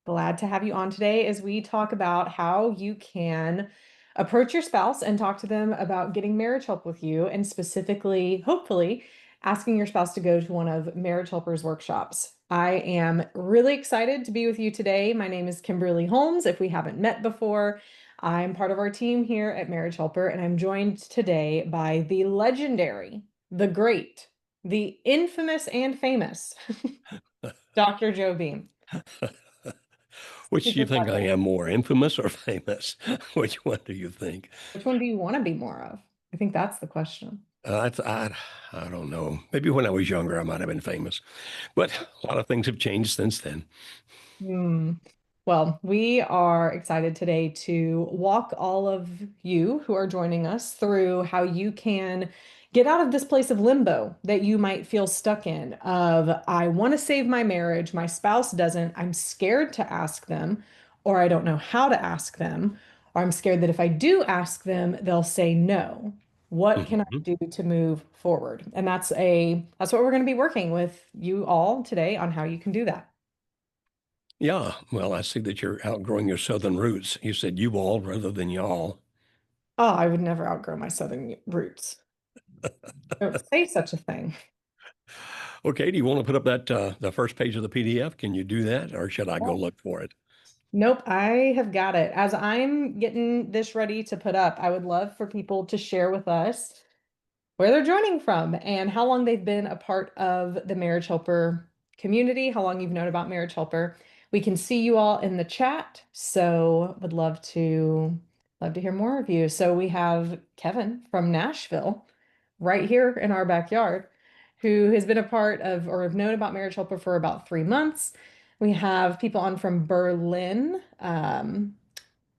Glad to have you on today as we talk about how you can approach your spouse and talk to them about getting marriage help with you, and specifically, hopefully, asking your spouse to go to one of Marriage Helper's workshops. I am really excited to be with you today. My name is Kimberly Holmes. If we haven't met before, I'm part of our team here at Marriage Helper, and I'm joined today by the legendary, the great, the infamous and famous Dr. Joe Beam. Which do Super you think glad I to am more, infamous or famous? Which one do you think? Which one do you want to be more of? I think that's the question. I don't know. Maybe when I was younger, I might have been famous, but a lot of things have changed since then. Hmm. Well, we are excited today to walk all of you who are joining us through how you can get out of this place of limbo that you might feel stuck in of I want to save my marriage, my spouse doesn't, I'm scared to ask them, or I don't know how to ask them, or I'm scared that if I do ask them, they'll say no. What can I Mhm. do to move forward? And that's what we're going to be working with you all today on how you can do that. Yeah, well, I see that you're outgrowing your Southern roots. You said you all rather than y'all. Oh, I would never outgrow my Southern roots. Don't say such a thing. Okay, do you want to put up that the first page of the PDF? Can you do that, or should I go Oh. look for it? Nope, I have got it. As I'm getting this ready to put up, I would love for people to share with us where they're joining from and how long they've been a part of the Marriage Helper community, how long you've known about Marriage Helper. We can see you all in the chat, so would love to hear more of you. So we have Kevin from Nashville right here in our backyard who has been a part of or have known about Marriage Helper for about 3 months. We have people on from Berlin,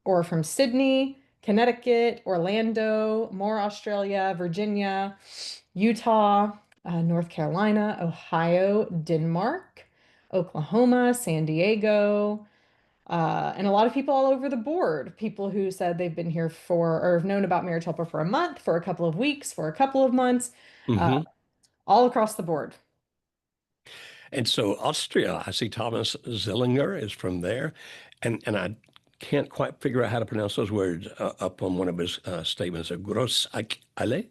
or from Sydney, Connecticut, Orlando, more Australia, Virginia, Utah, North Carolina, Ohio, Denmark, Oklahoma, San Diego, and a lot of people all over the board. People who said they've been here for or have known about Marriage Helper for a month, for a couple of weeks, for a couple of months, uh, Hmm. all across the board. And so Austria, I see Thomas Zillinger is from there, and I can't quite figure out how to pronounce those words up on one of his statements. Gross alle.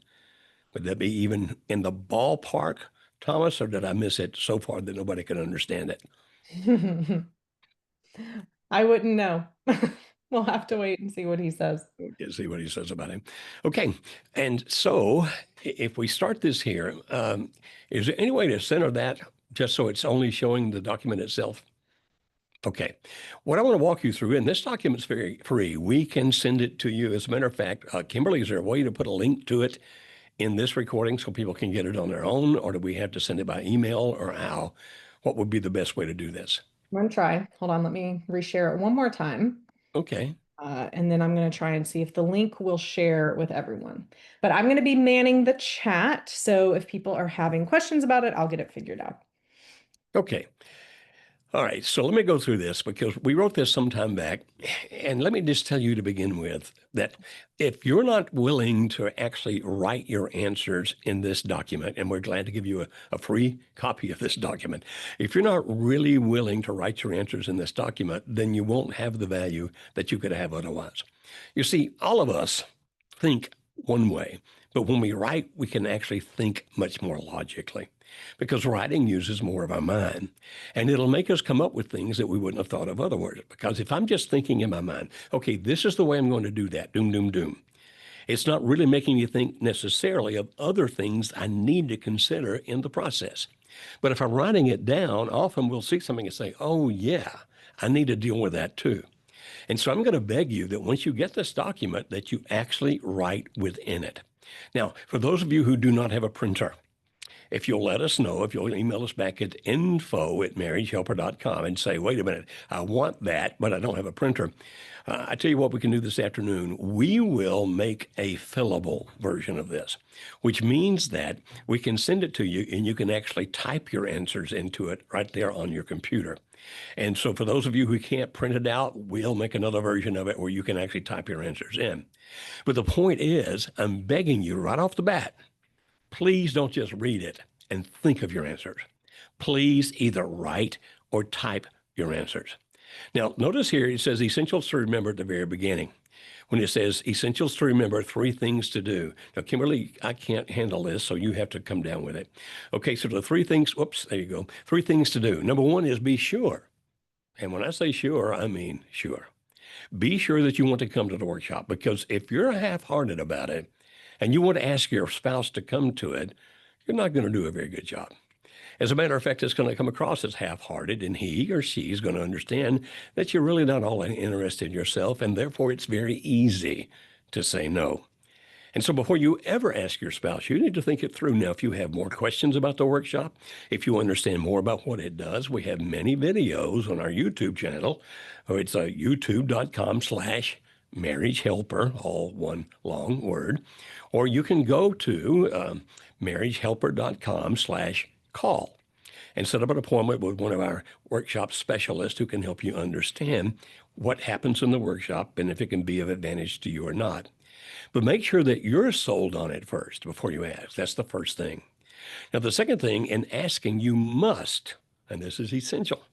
Would that be even in the ballpark, Thomas, or did I miss it so far that nobody can understand it? I wouldn't know. We'll have to wait and see what he says. Okay, see what he says about him. Okay, and so if we start this here, is there any way to center that just so it's only showing the document itself? Okay, what I want to walk you through, and this document's very free. We can send it to you. As a matter of fact, Kimberly, is there a way to put a link to it in this recording so people can get it on their own, or do we have to send it by email, or how? What would be the best way to do this? I'm gonna try. Hold on, let me reshare it one more time. Okay. And then I'm going to try and see if the link will share with everyone. But I'm going to be manning the chat. So if people are having questions about it, I'll get it figured out. Okay. All right. So let me go through this because we wrote this some time back. And let me just tell you to begin with that if you're not willing to actually write your answers in this document, and we're glad to give you a free copy of this document, if you're not really willing to write your answers in this document, then you won't have the value that you could have otherwise. You see, all of us think one way, but when we write, we can actually think much more logically because writing uses more of our mind and it'll make us come up with things that we wouldn't have thought of otherwise. Because if I'm just thinking in my mind, okay, this is the way I'm going to do that, doom, doom, doom, it's not really making me think necessarily of other things I need to consider in the process. But if I'm writing it down, often we'll see something and say, oh, yeah, I need to deal with that too. And so I'm going to beg you that once you get this document, that you actually write within it. Now, for those of you who do not have a printer, if you'll let us know, if you'll email us back at info@marriagehelper.com and say, wait a minute, I want that, but I don't have a printer. I tell you what we can do this afternoon. We will make a fillable version of this, which means that we can send it to you and you can actually type your answers into it right there on your computer. And so for those of you who can't print it out, we'll make another version of it where you can actually type your answers in. But the point is, I'm begging you right off the bat, please don't just read it and think of your answers. Please either write or type your answers. Now, notice here it says essentials to remember at the very beginning. When it says essentials to remember, 3 things to do. Now, Kimberly, I can't handle this, so you have to come down with it. Okay, so the 3 things, whoops, there you go. 3 things to do. Number 1 is be sure. And when I say sure, I mean sure. Be sure that you want to come to the workshop, because if you're half-hearted about it and you want to ask your spouse to come to it, you're not going to do a very good job. As a matter of fact, it's going to come across as half-hearted, and he or she is going to understand that you're really not all that interested in yourself, and therefore it's very easy to say no. And so before you ever ask your spouse, you need to think it through. Now, if you have more questions about the workshop, if you understand more about what it does, we have many videos on our YouTube channel. It's youtube.com/marriage helper, all one long word. Or you can go to marriagehelper.com/call and set up an appointment with one of our workshop specialists who can help you understand what happens in the workshop and if it can be of advantage to you or not. But make sure that you're sold on it first before you ask. That's the first thing. Now, the second thing, in asking, you must, and this is essential,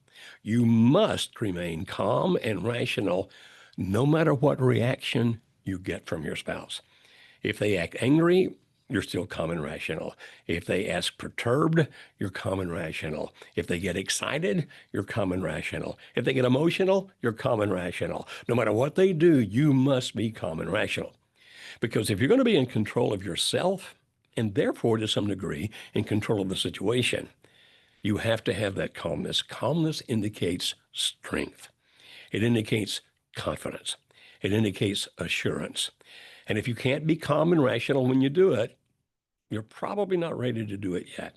you must remain calm and rational no matter what reaction you get from your spouse. If they act angry, you're still calm and rational. If they ask perturbed, you're calm and rational. If they get excited, you're calm and rational. If they get emotional, you're calm and rational. No matter what they do, you must be calm and rational. Because if you're going to be in control of yourself, and therefore to some degree in control of the situation, you have to have that calmness. Calmness indicates strength. It indicates confidence. It indicates assurance. And if you can't be calm and rational when you do it, you're probably not ready to do it yet.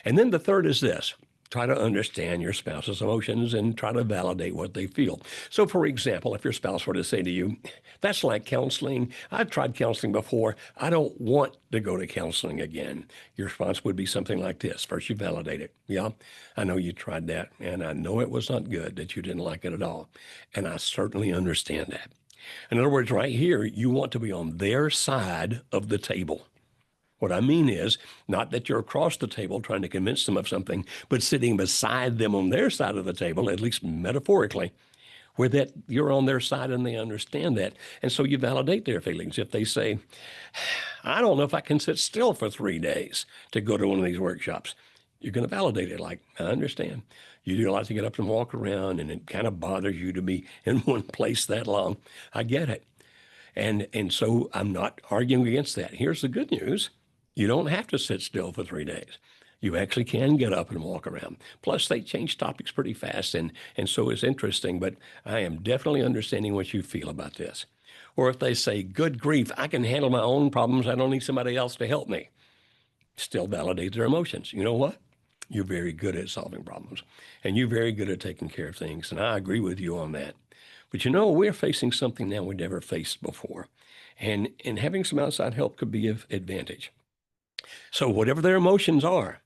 And then the third is this. Try to understand your spouse's emotions and try to validate what they feel. So, for example, if your spouse were to say to you, that's like counseling. I've tried counseling before. I don't want to go to counseling again. Your response would be something like this. First, you validate it. Yeah, I know you tried that, and I know it was not good, that you didn't like it at all. And I certainly understand that. In other words, right here, you want to be on their side of the table. What I mean is not that you're across the table trying to convince them of something, but sitting beside them on their side of the table, at least metaphorically, where that you're on their side and they understand that. And so you validate their feelings. If they say, I don't know if I can sit still for 3 days to go to one of these workshops, you're going to validate it like, I understand. You do like to get up and walk around, and it kind of bothers you to be in one place that long. I get it. And so I'm not arguing against that. Here's the good news. You don't have to sit still for 3 days. You actually can get up and walk around. Plus, they change topics pretty fast, and so it's interesting, but I am definitely understanding what you feel about this. Or if they say, good grief, I can handle my own problems. I don't need somebody else to help me. Still validate their emotions. You know what? You're very good at solving problems, and you're very good at taking care of things, and I agree with you on that. But you know, we're facing something now we never faced before, and having some outside help could be of advantage. So whatever their emotions are,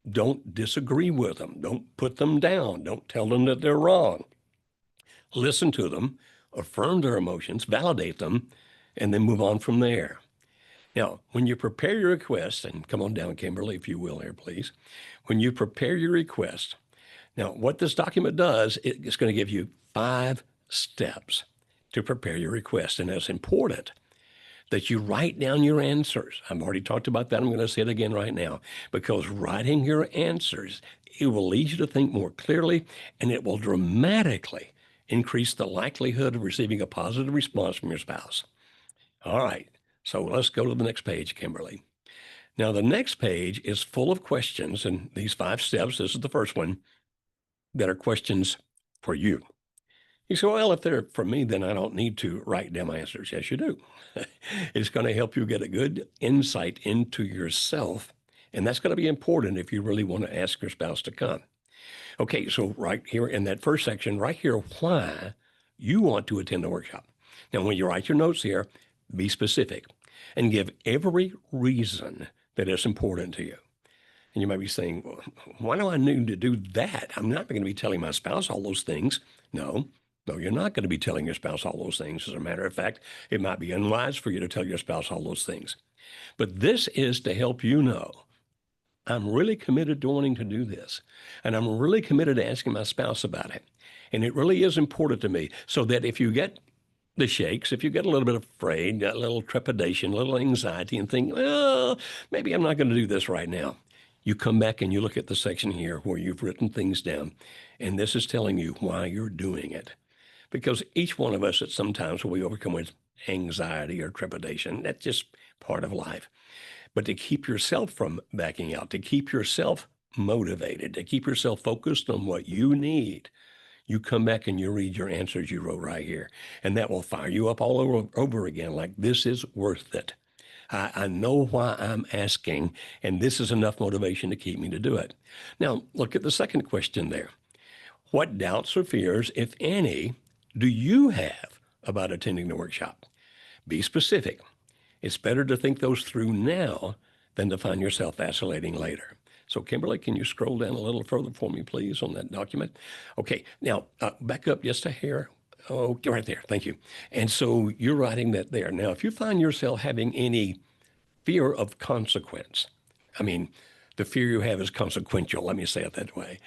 don't disagree with them. Don't put them down. Don't tell them that they're wrong. Listen to them, affirm their emotions, validate them, and then move on from there. Now, when you prepare your request, and come on down, Kimberly, if you will here, please. When you prepare your request, now what this document does, it's going to give you 5 steps to prepare your request, and it's important that you write down your answers. I've already talked about that. I'm going to say it again right now, because writing your answers, it will lead you to think more clearly, and it will dramatically increase the likelihood of receiving a positive response from your spouse. All right, so let's go to the next page, Kimberly. Now, the next page is full of questions, and these 5 steps, this is the first one, that are questions for you. You say, well, if they're for me, then I don't need to write down my answers. Yes, you do. It's going to help you get a good insight into yourself. And that's going to be important if you really want to ask your spouse to come. Okay, so right here in that first section, right here, why you want to attend the workshop. Now, when you write your notes here, be specific and give every reason that is important to you. And you might be saying, well, why do I need to do that? I'm not going to be telling my spouse all those things. No, you're not going to be telling your spouse all those things. As a matter of fact, it might be unwise for you to tell your spouse all those things. But this is to help you know, I'm really committed to wanting to do this. And I'm really committed to asking my spouse about it. And it really is important to me so that if you get the shakes, if you get a little bit afraid, a little trepidation, a little anxiety, and think, well, maybe I'm not going to do this right now. You come back and you look at the section here where you've written things down, and this is telling you why you're doing it. Because each one of us at some times will be overcome with anxiety or trepidation. That's just part of life. But to keep yourself from backing out, to keep yourself motivated, to keep yourself focused on what you need, you come back and you read your answers you wrote right here. And that will fire you up all over again, like this is worth it. I know why I'm asking, and this is enough motivation to keep me to do it. Now, look at the second question there. What doubts or fears, if any, do you have about attending the workshop? Be specific. It's better to think those through now than to find yourself vacillating later. So, Kimberly, can you scroll down a little further for me, please, on that document? Okay, now back up just a hair. Oh, right there. Thank you. And so you're writing that there. Now, if you find yourself having any fear of consequence, I mean, the fear you have is consequential, let me say it that way,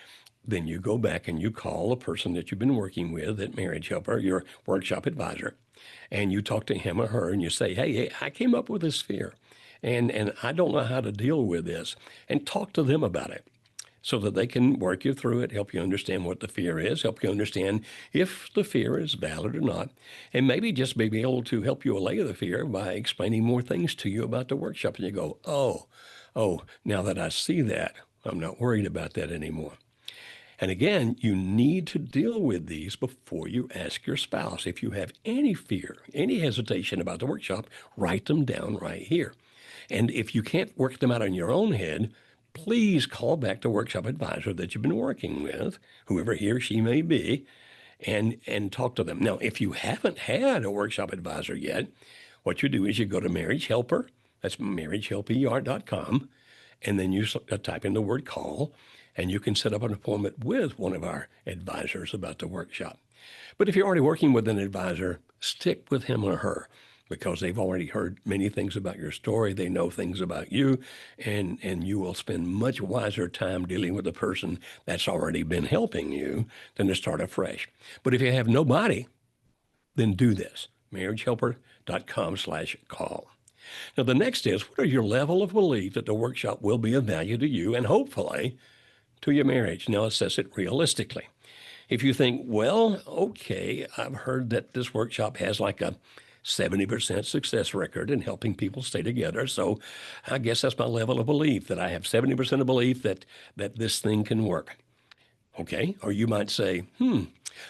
then you go back and you call a person that you've been working with at Marriage Helper, your workshop advisor, and you talk to him or her and you say, hey, I came up with this fear and I don't know how to deal with this, and talk to them about it so that they can work you through it, help you understand what the fear is, help you understand if the fear is valid or not, and maybe just be able to help you allay the fear by explaining more things to you about the workshop. And you go, oh, now that I see that, I'm not worried about that anymore. And again, you need to deal with these before you ask your spouse. If you have any fear, any hesitation about the workshop, write them down right here. And if you can't work them out in your own head, please call back the workshop advisor that you've been working with, whoever he or she may be, and talk to them. Now, if you haven't had a workshop advisor yet, what you do is you go to Marriage Helper, that's marriagehelper.com, and then you type in the word call, and you can set up an appointment with one of our advisors about the workshop. But if you're already working with an advisor, stick with him or her because they've already heard many things about your story. They know things about you, and you will spend much wiser time dealing with the person that's already been helping you than to start afresh. But if you have nobody, then do this, marriagehelper.com/call. Now, the next is, what are your level of belief that the workshop will be of value to you and hopefully to your marriage? Now, assess it realistically. If you think, well, okay, I've heard that this workshop has like a 70% success record in helping people stay together. So I guess that's my level of belief, that I have 70% of belief that this thing can work. Okay. Or you might say,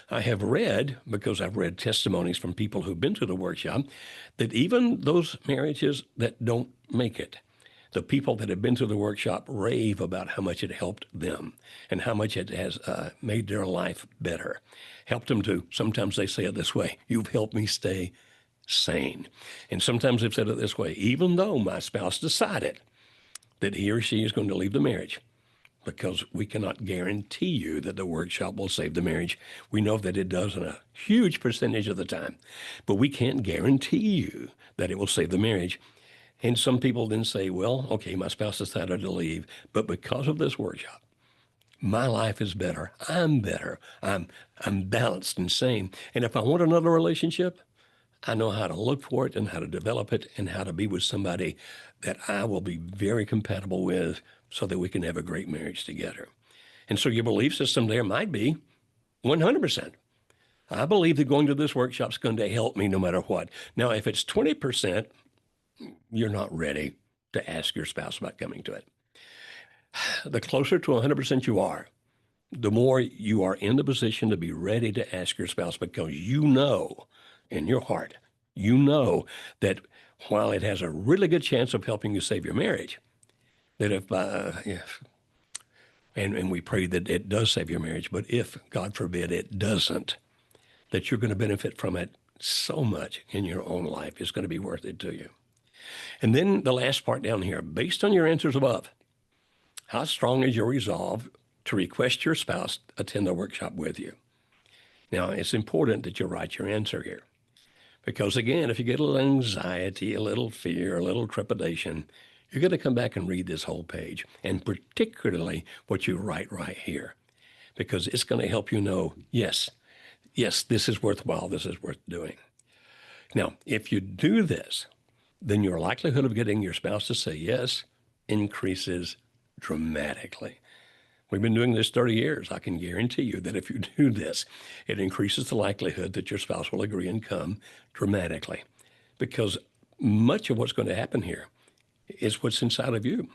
I have read, because I've read testimonies from people who've been to the workshop, that even those marriages that don't make it, the people that have been to the workshop rave about how much it helped them and how much it has made their life better. Helped them to, sometimes they say it this way, you've helped me stay sane. And sometimes they've said it this way, even though my spouse decided that he or she is going to leave the marriage, because we cannot guarantee you that the workshop will save the marriage. We know that it does in a huge percentage of the time, but we can't guarantee you that it will save the marriage. And some people then say, well, okay, my spouse decided to leave, but because of this workshop, my life is better. I'm better. I'm balanced and sane. And if I want another relationship, I know how to look for it and how to develop it and how to be with somebody that I will be very compatible with so that we can have a great marriage together. And so your belief system there might be 100%. I believe that going to this workshop is going to help me no matter what. Now, if it's 20%, you're not ready to ask your spouse about coming to it. The closer to 100% you are, the more you are in the position to be ready to ask your spouse, because you know in your heart, you know that while it has a really good chance of helping you save your marriage, that and we pray that it does save your marriage, but if, God forbid, it doesn't, that you're going to benefit from it so much in your own life. It's going to be worth it to you. And then the last part down here, based on your answers above, how strong is your resolve to request your spouse attend the workshop with you? Now, it's important that you write your answer here. Because again, if you get a little anxiety, a little fear, a little trepidation, you're going to come back and read this whole page, and particularly what you write right here, because it's going to help you know, yes, yes, this is worthwhile. This is worth doing. Now, if you do this, then your likelihood of getting your spouse to say yes increases dramatically. We've been doing this 30 years. I can guarantee you that if you do this, it increases the likelihood that your spouse will agree and come dramatically. Because much of what's going to happen here is what's inside of you,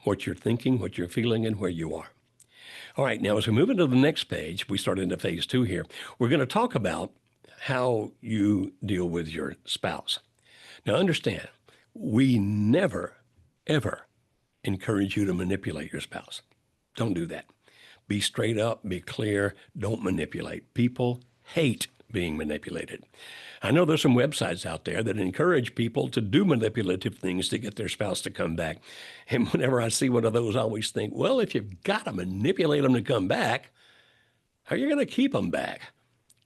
what you're thinking, what you're feeling, and where you are. All right, now as we move into the next page, we start into phase 2 here. We're going to talk about how you deal with your spouse. Now understand, we never, ever encourage you to manipulate your spouse. Don't do that. Be straight up, be clear, don't manipulate. People hate being manipulated. I know there's some websites out there that encourage people to do manipulative things to get their spouse to come back. And whenever I see one of those, I always think, well, if you've got to manipulate them to come back, how are you going to keep them back?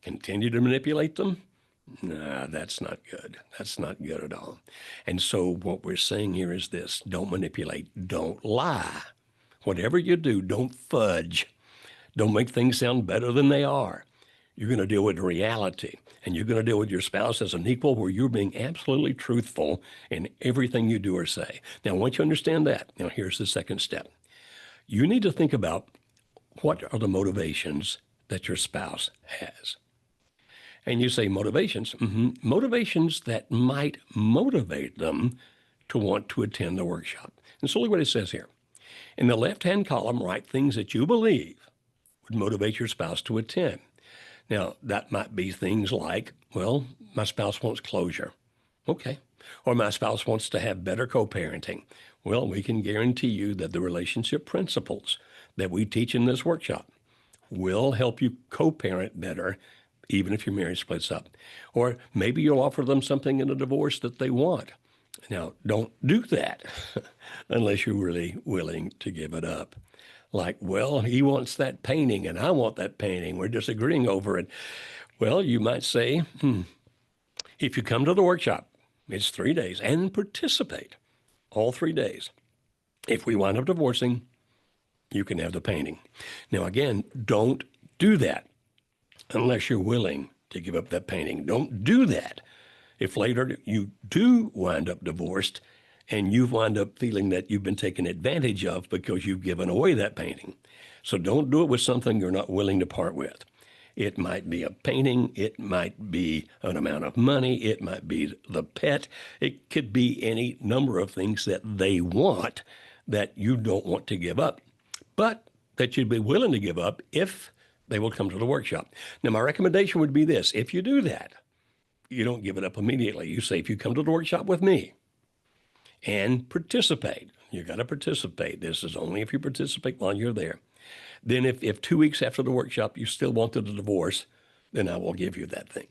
Continue to manipulate them? Nah, that's not good. That's not good at all. And so what we're saying here is this: don't manipulate, don't lie. Whatever you do, don't fudge. Don't make things sound better than they are. You're going to deal with reality, and you're going to deal with your spouse as an equal where you're being absolutely truthful in everything you do or say. Now, once you understand that, now here's the second step. You need to think about what are the motivations that your spouse has. And you say motivations, motivations that might motivate them to want to attend the workshop. And so look what it says here. In the left-hand column, write things that you believe would motivate your spouse to attend. Now, that might be things like, well, my spouse wants closure. Okay. Or my spouse wants to have better co-parenting. Well, we can guarantee you that the relationship principles that we teach in this workshop will help you co-parent better, even if your marriage splits up. Or maybe you'll offer them something in a divorce that they want. Now, don't do that unless you're really willing to give it up. Like, well, he wants that painting and I want that painting. We're disagreeing over it. Well, you might say, if you come to the workshop, it's 3 days and participate all 3 days. If we wind up divorcing, you can have the painting. Now, again, don't do that unless you're willing to give up that painting. Don't do that if later you do wind up divorced and you wind up feeling that you've been taken advantage of because you've given away that painting. So don't do it with something you're not willing to part with. It might be a painting. It might be an amount of money. It might be the pet. It could be any number of things that they want that you don't want to give up, but that you'd be willing to give up if they will come to the workshop. Now, my recommendation would be this. If you do that, you don't give it up immediately. You say, if you come to the workshop with me and participate, you got to participate. This is only if you participate while you're there. Then if 2 weeks after the workshop you still wanted a divorce, then I will give you that thing.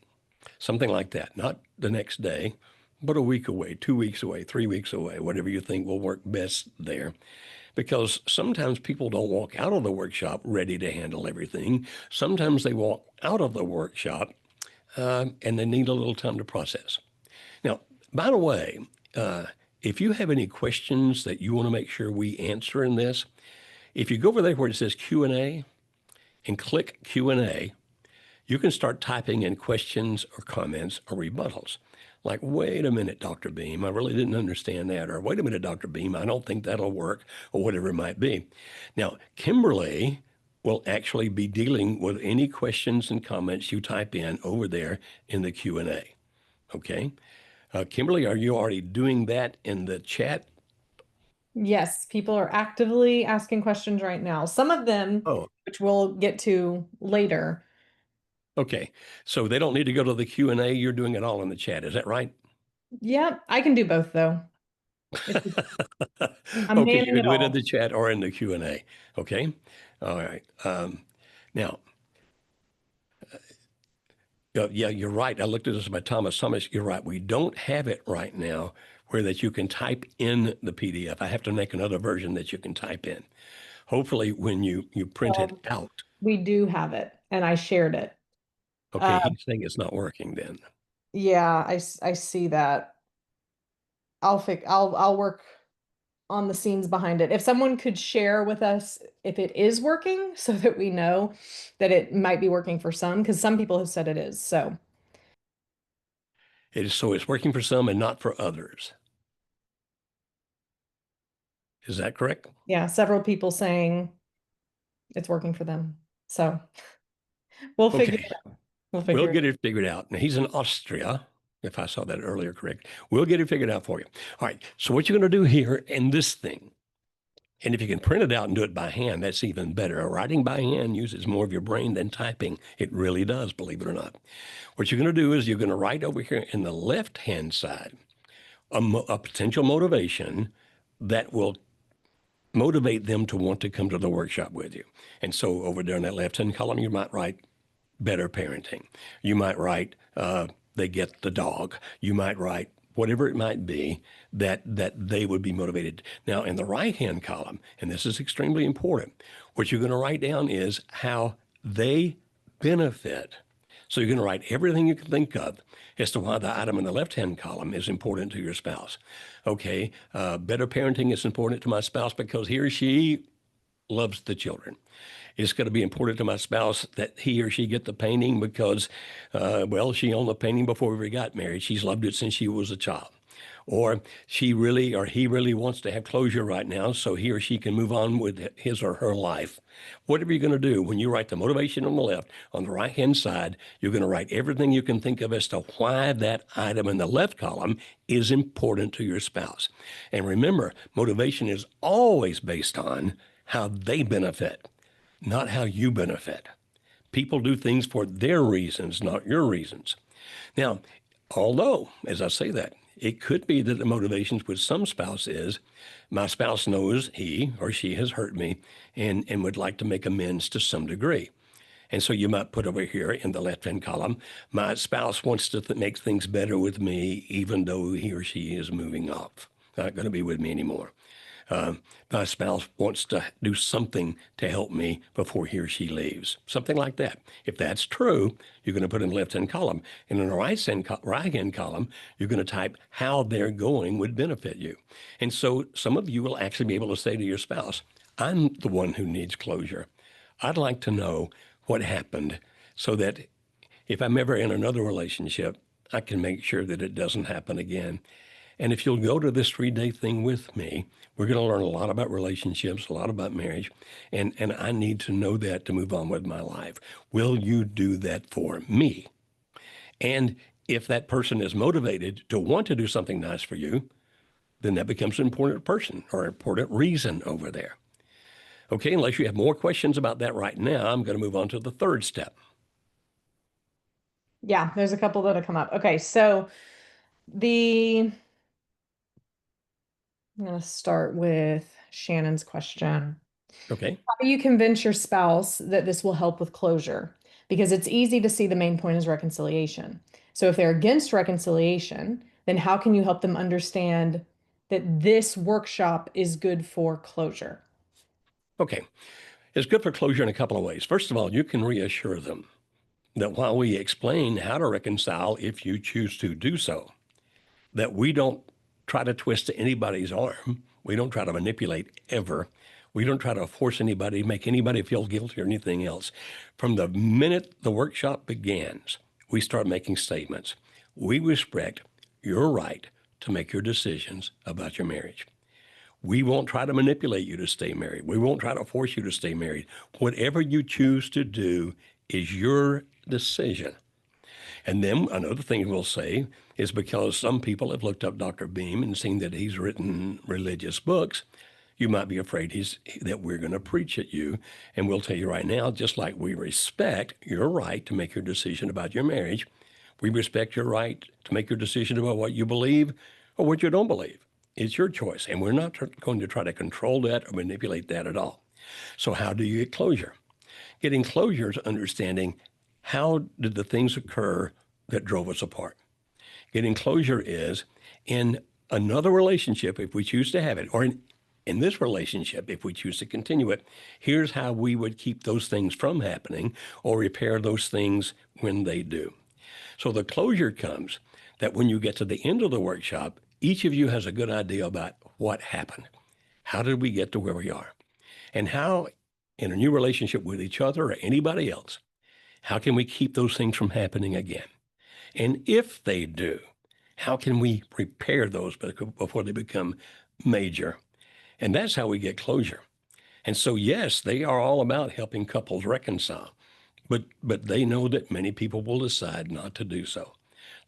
Something like that. Not the next day, but a week away, 2 weeks away, 3 weeks away, whatever you think will work best there. Because sometimes people don't walk out of the workshop ready to handle everything. Sometimes they walk out of the workshop and they need a little time to process. Now, by the way, if you have any questions that you want to make sure we answer in this, if you go over there where it says Q&A and click Q&A, you can start typing in questions or comments or rebuttals. Like, wait a minute, Dr. Beam, I really didn't understand that. Or wait a minute, Dr. Beam, I don't think that'll work, or whatever it might be. Now, Kimberly will actually be dealing with any questions and comments you type in over there in the Q&A. Okay? Kimberly, are you already doing that in the chat? Yes, people are actively asking questions right now. Some of them, Oh, which we'll get to later. okay. So they don't need to go to the Q&A. You're doing it all in the chat. Is that right? Yeah, I can do both though. It's, I'm Okay, you manning can it do it in all. the chat or in the Q&A. Okay. All right. Now, yeah, you're right. I looked at this by Thomas. Thomas, you're right. We don't have it right now where that you can type in the PDF. I have to make another version that you can type in. Hopefully, when you print it Well, out. we do have it, and I shared it. Okay, Uh, he's saying it's not working then. yeah, I see that. I'll work. on the scenes behind it. If someone could share with us if it is working so that we know that it might be working for some, because some people have said it is. So, So it's working for some and not for others. Is that correct? yeah, several people saying it's working for them. So, we'll figure Okay. it out. We'll We'll figure it get it figured out. Now, he's in Austria, if I saw that earlier correct. We'll get it figured out for you. All right. So what you're going to do here in this thing, and if you can print it out and do it by hand, that's even better. Writing by hand uses more of your brain than typing. It really does, believe it or not. What you're going to do is you're going to write over here in the left-hand side a potential motivation that will motivate them to want to come to the workshop with you. And so over there in that left-hand column, you might write better parenting. You might write they get the dog. You might write whatever it might be that they would be motivated. Now in the right-hand column, and this is extremely important, what you're going to write down is how they benefit. So you're going to write everything you can think of as to why the item in the left-hand column is important to your spouse. Okay, better parenting is important to my spouse because he or she loves the children. It's going to be important to my spouse that he or she get the painting because, well, she owned the painting before we got married. She's loved it since she was a child. Or she really or he really wants to have closure right now so he or she can move on with his or her life. Whatever you're going to do, when you write the motivation on the left, on the right-hand side, you're going to write everything you can think of as to why that item in the left column is important to your spouse. And remember, motivation is always based on how they benefit, not how you benefit. People do things for their reasons, not your reasons. Now, although, as I say that, it could be that the motivations with some spouse is my spouse knows he or she has hurt me and would like to make amends to some degree. And so you might put over here in the left-hand column, my spouse wants to make things better with me, even though he or she is moving off, not going to be with me anymore. My spouse wants to do something to help me before he or she leaves, something like that. If that's true, you're going to put in the left-hand column. And in the right-hand column, you're going to type how they're going would benefit you. And so some of you will actually be able to say to your spouse, I'm the one who needs closure. I'd like to know what happened so that if I'm ever in another relationship, I can make sure that it doesn't happen again. And if you'll go to this 3-day thing with me, we're going to learn a lot about relationships, a lot about marriage, and I need to know that to move on with my life. Will you do that for me? And if that person is motivated to want to do something nice for you, then that becomes an important person or an important reason over there. Okay, unless you have more questions about that right now, I'm going to move on to the third step. Yeah, there's a couple that have come up. Okay, so the I'm going to start with Shannon's question. Okay. How do you convince your spouse that this will help with closure? Because it's easy to see the main point is reconciliation. So if they're against reconciliation, then how can you help them understand that this workshop is good for closure? Okay. It's good for closure in a couple of ways. First of all, you can reassure them that while we explain how to reconcile if you choose to do so, that we don't try to twist anybody's arm. We don't try to manipulate ever. We don't try to force anybody, make anybody feel guilty or anything else. From the minute the workshop begins, we start making statements. We respect your right to make your decisions about your marriage. We won't try to manipulate you to stay married. We won't try to force you to stay married. Whatever you choose to do is your decision. And then another thing we'll say is because some people have looked up Dr. Beam and seen that he's written religious books, you might be afraid that we're going to preach at you. And we'll tell you right now, just like we respect your right to make your decision about your marriage, we respect your right to make your decision about what you believe or what you don't believe. It's your choice. And we're not going to try to control that or manipulate that at all. So how do you get closure? Getting closure is understanding how did the things occur that drove us apart. Getting closure is in another relationship, if we choose to have it, or in this relationship, if we choose to continue it, here's how we would keep those things from happening or repair those things when they do. So the closure comes that when you get to the end of the workshop, each of you has a good idea about what happened. How did we get to where we are? And how, in a new relationship with each other or anybody else, how can we keep those things from happening again? And if they do, how can we repair those before they become major? And that's how we get closure. And so, yes, they are all about helping couples reconcile, but they know that many people will decide not to do so.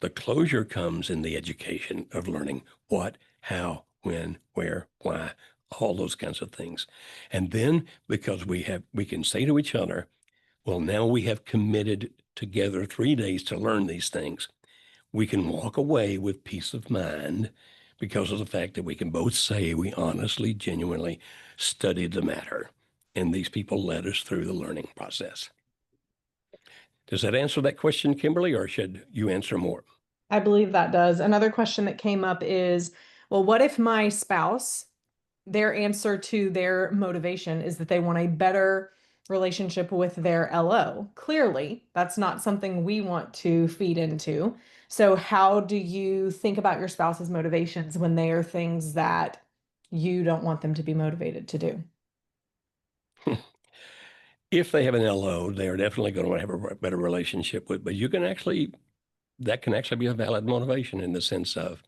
The closure comes in the education of learning what, how, when, where, why, all those kinds of things. And then because we can say to each other, well, now we have committed together 3 days to learn these things. We can walk away with peace of mind because of the fact that we can both say we honestly, genuinely studied the matter. And these people led us through the learning process. Does that answer that question, Kimberly, or should you answer more? I believe that does. Another question that came up is, well, what if my spouse, their answer to their motivation is that they want a better relationship with their LO? Clearly, that's not something we want to feed into. So, how do you think about your spouse's motivations when they are things that you don't want them to be motivated to do? If they have an LO, they are definitely going to have a better relationship with, but that can actually be a valid motivation in the sense of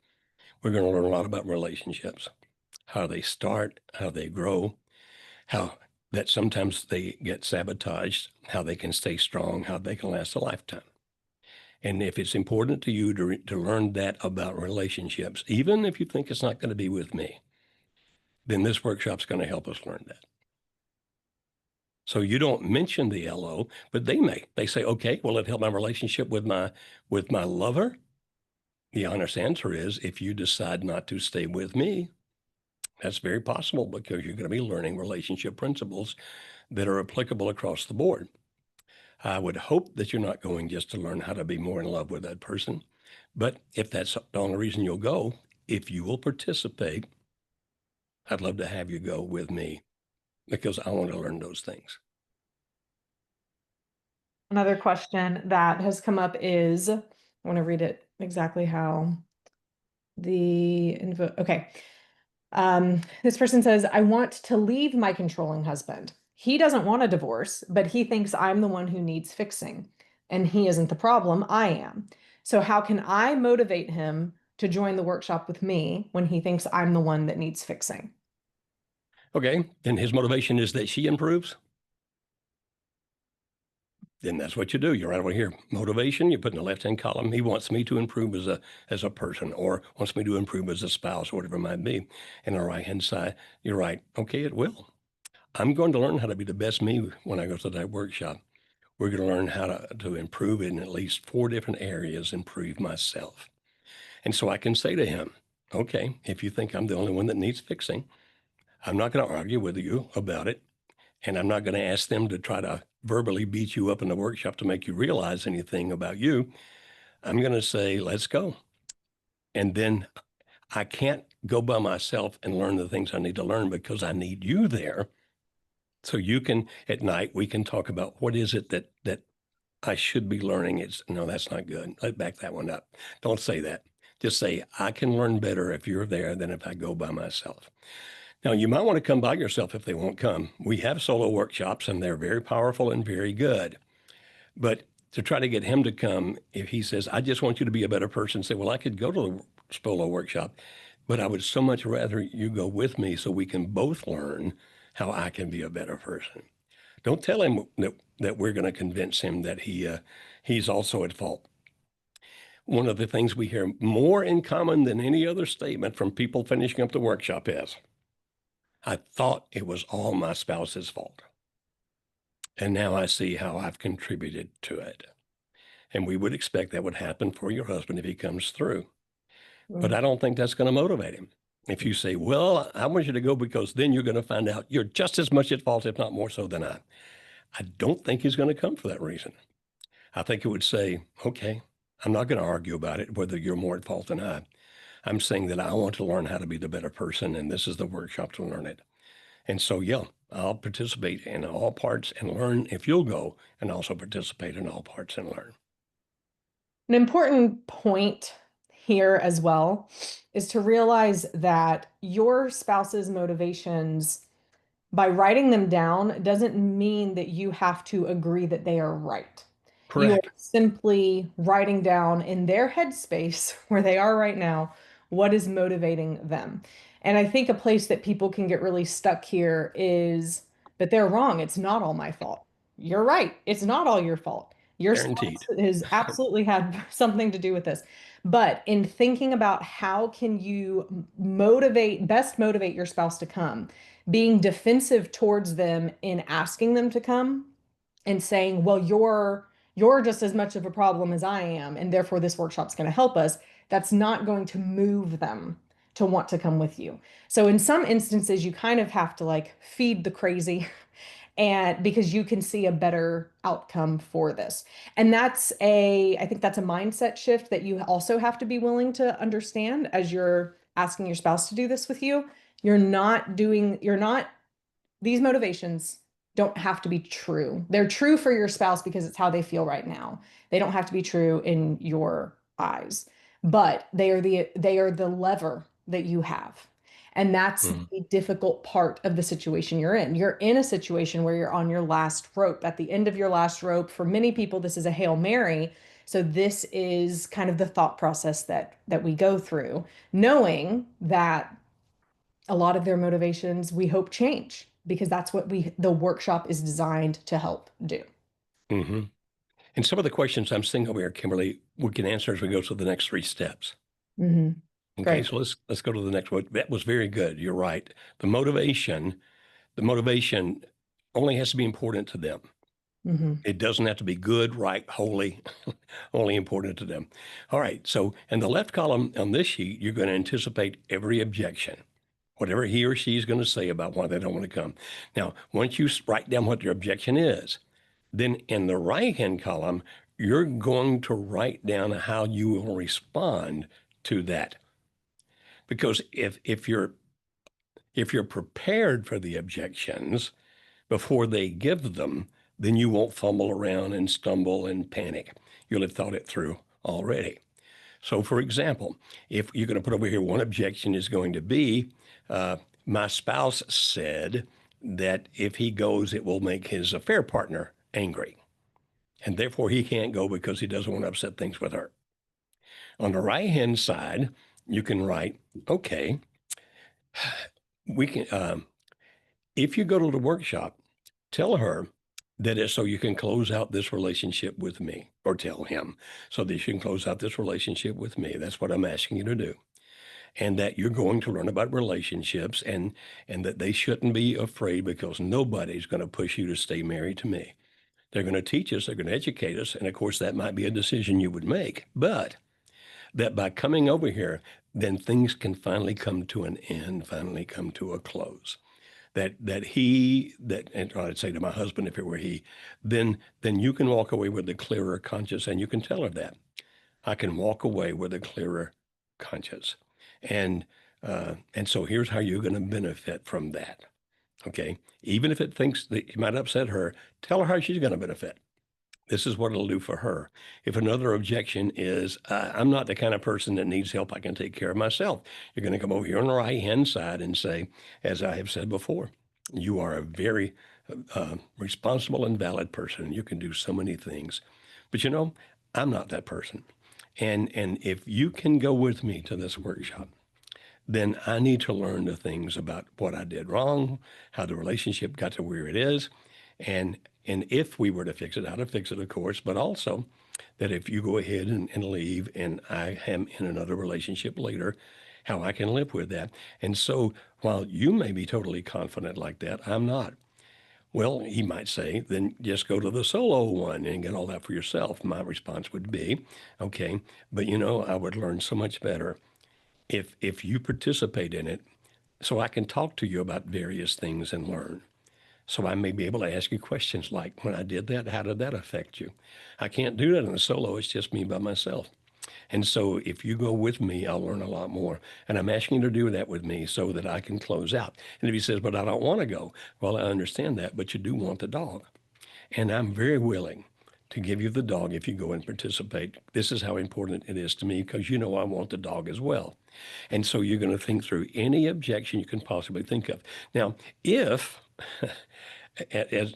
we're going to learn a lot about relationships, how they start, how they grow, how that sometimes they get sabotaged, how they can stay strong, how they can last a lifetime. And if it's important to you to learn that about relationships, even if you think it's not going to be with me, then this workshop's going to help us learn that. So you don't mention the LO, but they may. They say, okay, will it help my relationship with my lover? The honest answer is if you decide not to stay with me, that's very possible because you're going to be learning relationship principles that are applicable across the board. I would hope that you're not going just to learn how to be more in love with that person. But if that's the only reason you'll go, if you will participate, I'd love to have you go with me because I want to learn those things. Another question that has come up is, I want to read it exactly how okay. This person says, I want to leave my controlling husband. He doesn't want a divorce, but he thinks I'm the one who needs fixing. And he isn't the problem, I am. So how can I motivate him to join the workshop with me when he thinks I'm the one that needs fixing? Okay. And his motivation is that she improves. Then that's what you do. You're right over here. Motivation, you put in the left-hand column. He wants me to improve as a person or wants me to improve as a spouse or whatever it might be. And on the right-hand side, you're right. Okay, it will. I'm going to learn how to be the best me when I go to that workshop. We're going to learn how to improve in at least 4 different areas, improve myself. And so I can say to him, okay, if you think I'm the only one that needs fixing, I'm not going to argue with you about it. And I'm not going to ask them to try to verbally beat you up in the workshop to make you realize anything about you. I'm going to say, let's go. And then I can't go by myself and learn the things I need to learn because I need you there. So you can, at night, we can talk about what is it that I should be learning. It's no, that's not good. Let back that one up. Don't say that. Just say, I can learn better if you're there than if I go by myself. Now, you might want to come by yourself if they won't come. We have solo workshops, and they're very powerful and very good. But to try to get him to come, if he says, I just want you to be a better person, say, well, I could go to the solo workshop, but I would so much rather you go with me so we can both learn how I can be a better person. Don't tell him that we're going to convince him that he's also at fault. One of the things we hear more in common than any other statement from people finishing up the workshop is, I thought it was all my spouse's fault. And now I see how I've contributed to it. And we would expect that would happen for your husband if he comes through. But Mm. I don't think that's going to motivate him. If you say, well, I want you to go because then you're going to find out you're just as much at fault, if not more so than I don't think he's going to come for that reason. I think it would say, okay, I'm not going to argue about it, whether you're more at fault than I. I'm saying that I want to learn how to be the better person, and this is the workshop to learn it. And so, yeah, I'll participate in all parts and learn if you'll go and also participate in all parts and learn. An important point here as well is to realize that your spouse's motivations, by writing them down, doesn't mean that you have to agree that they are right. You are Correct. simply writing down in their headspace where they are right now what is motivating them. And I think a place that people can get really stuck here is, but they're wrong. It's not all my fault. You're right. It's not all your fault. Your spouse Guaranteed. has absolutely had something to do with this. But in thinking about how can you best motivate your spouse to come, being defensive towards them in asking them to come and saying, well, you're just as much of a problem as I am, and therefore this workshop's going to help us, that's not going to move them to want to come with you. So in some instances, you kind of have to like feed the crazy and because you can see a better outcome for this. And I think that's a mindset shift that you also have to be willing to understand as you're asking your spouse to do this with you. You're not these motivations don't have to be true. They're true for your spouse because it's how they feel right now. They don't have to be true in your eyes, but they are the lever that you have. And that's Mhm. the difficult part of the situation you're in. You're in a situation where you're on your last rope. At the end of your last rope, for many people, this is a Hail Mary. So this is kind of the thought process that we go through, knowing that a lot of their motivations we hope change because that's what the workshop is designed to help do. hmm And some of the questions I'm seeing over here, Kimberly, we can answer as we go through the next three steps. Hmm. Okay, Great. so let's go to the next one. That was very good. You're right. The motivation only has to be important to them. Hmm. It doesn't have to be good, right, holy, only important to them. All right. So in the left column on this sheet, you're going to anticipate every objection, whatever he or she is going to say about why they don't want to come. Now, once you write down what their objection is, then in the right-hand column, you're going to write down how you will respond to that. Because if you're prepared for the objections before they give them, then you won't fumble around and stumble and panic. You'll have thought it through already. So, for example, if you're going to put over here, one objection is going to be, my spouse said that if he goes, it will make his affair partner angry. And therefore, he can't go because he doesn't want to upset things with her. On the right hand side, you can write, okay, we can, if you go to the workshop, tell her that it's so you can close out this relationship with me, or tell him so that you can close out this relationship with me. That's what I'm asking you to do. And that you're going to learn about relationships and that they shouldn't be afraid because nobody's going to push you to stay married to me. They're going to teach us, they're going to educate us, and of course that might be a decision you would make, but that by coming over here, then things can finally come to an end, finally come to a close. And I'd say to my husband if it were he, then you can walk away with a clearer conscience, and you can tell her that I can walk away with a clearer conscience, and so here's how you're going to benefit from that. Okay, even if it thinks that you might upset her, tell her how she's going to benefit. This is what it'll do for her. If another objection is, I'm not the kind of person that needs help, I can take care of myself. You're going to come over here on the right hand side and say, as I have said before, you are a very responsible and valid person. You can do so many things. But you know, I'm not that person. And if you can go with me to this workshop, then I need to learn the things about what I did wrong, how the relationship got to where it is, and if we were to fix it, how to fix it, of course, but also that if you go ahead and leave and I am in another relationship later, how I can live with that. And so while you may be totally confident like that, I'm not. Well, he might say, then just go to the solo one and get all that for yourself. My response would be, okay, but you know, I would learn so much better if you participate in it so I can talk to you about various things and learn. So I may be able to ask you questions like, when I did that, how did that affect you? I can't do that in a solo. It's just me by myself. And so if you go with me, I'll learn a lot more. And I'm asking you to do that with me so that I can close out. And if he says, but I don't want to go, well, I understand that, but you do want the dog. And I'm very willing to give you the dog if you go and participate. This is how important it is to me because I want the dog as well. And so you're going to think through any objection you can possibly think of. Now, if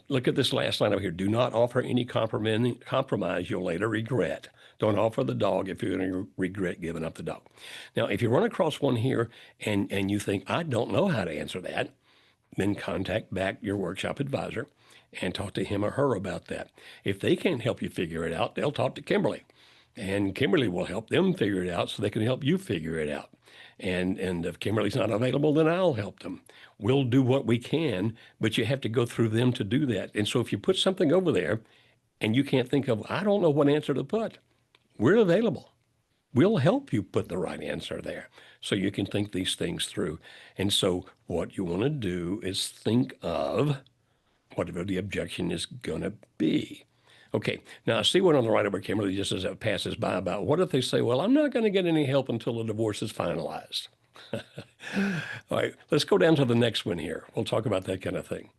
look at this last line over here. Do not offer any compromise you'll later regret. Don't offer the dog if you're going to regret giving up the dog. Now, if you run across one here and you think, I don't know how to answer that, then contact back your workshop advisor and talk to him or her about that. If they can't help you figure it out, they'll talk to Kimberly. And Kimberly will help them figure it out so they can help you figure it out. And if Kimberly's not available, then I'll help them. We'll do what we can, but you have to go through them to do that. And so if you put something over there and you can't think of, I don't know what answer to put, we're available. We'll help you put the right answer there so you can think these things through. And so what you want to do is think of whatever the objection is going to be. Okay, now I see one on the right over Kimberly just as it passes by about what if they say, well, I'm not going to get any help until the divorce is finalized. All right, let's go down to the next one here. We'll talk about that kind of thing.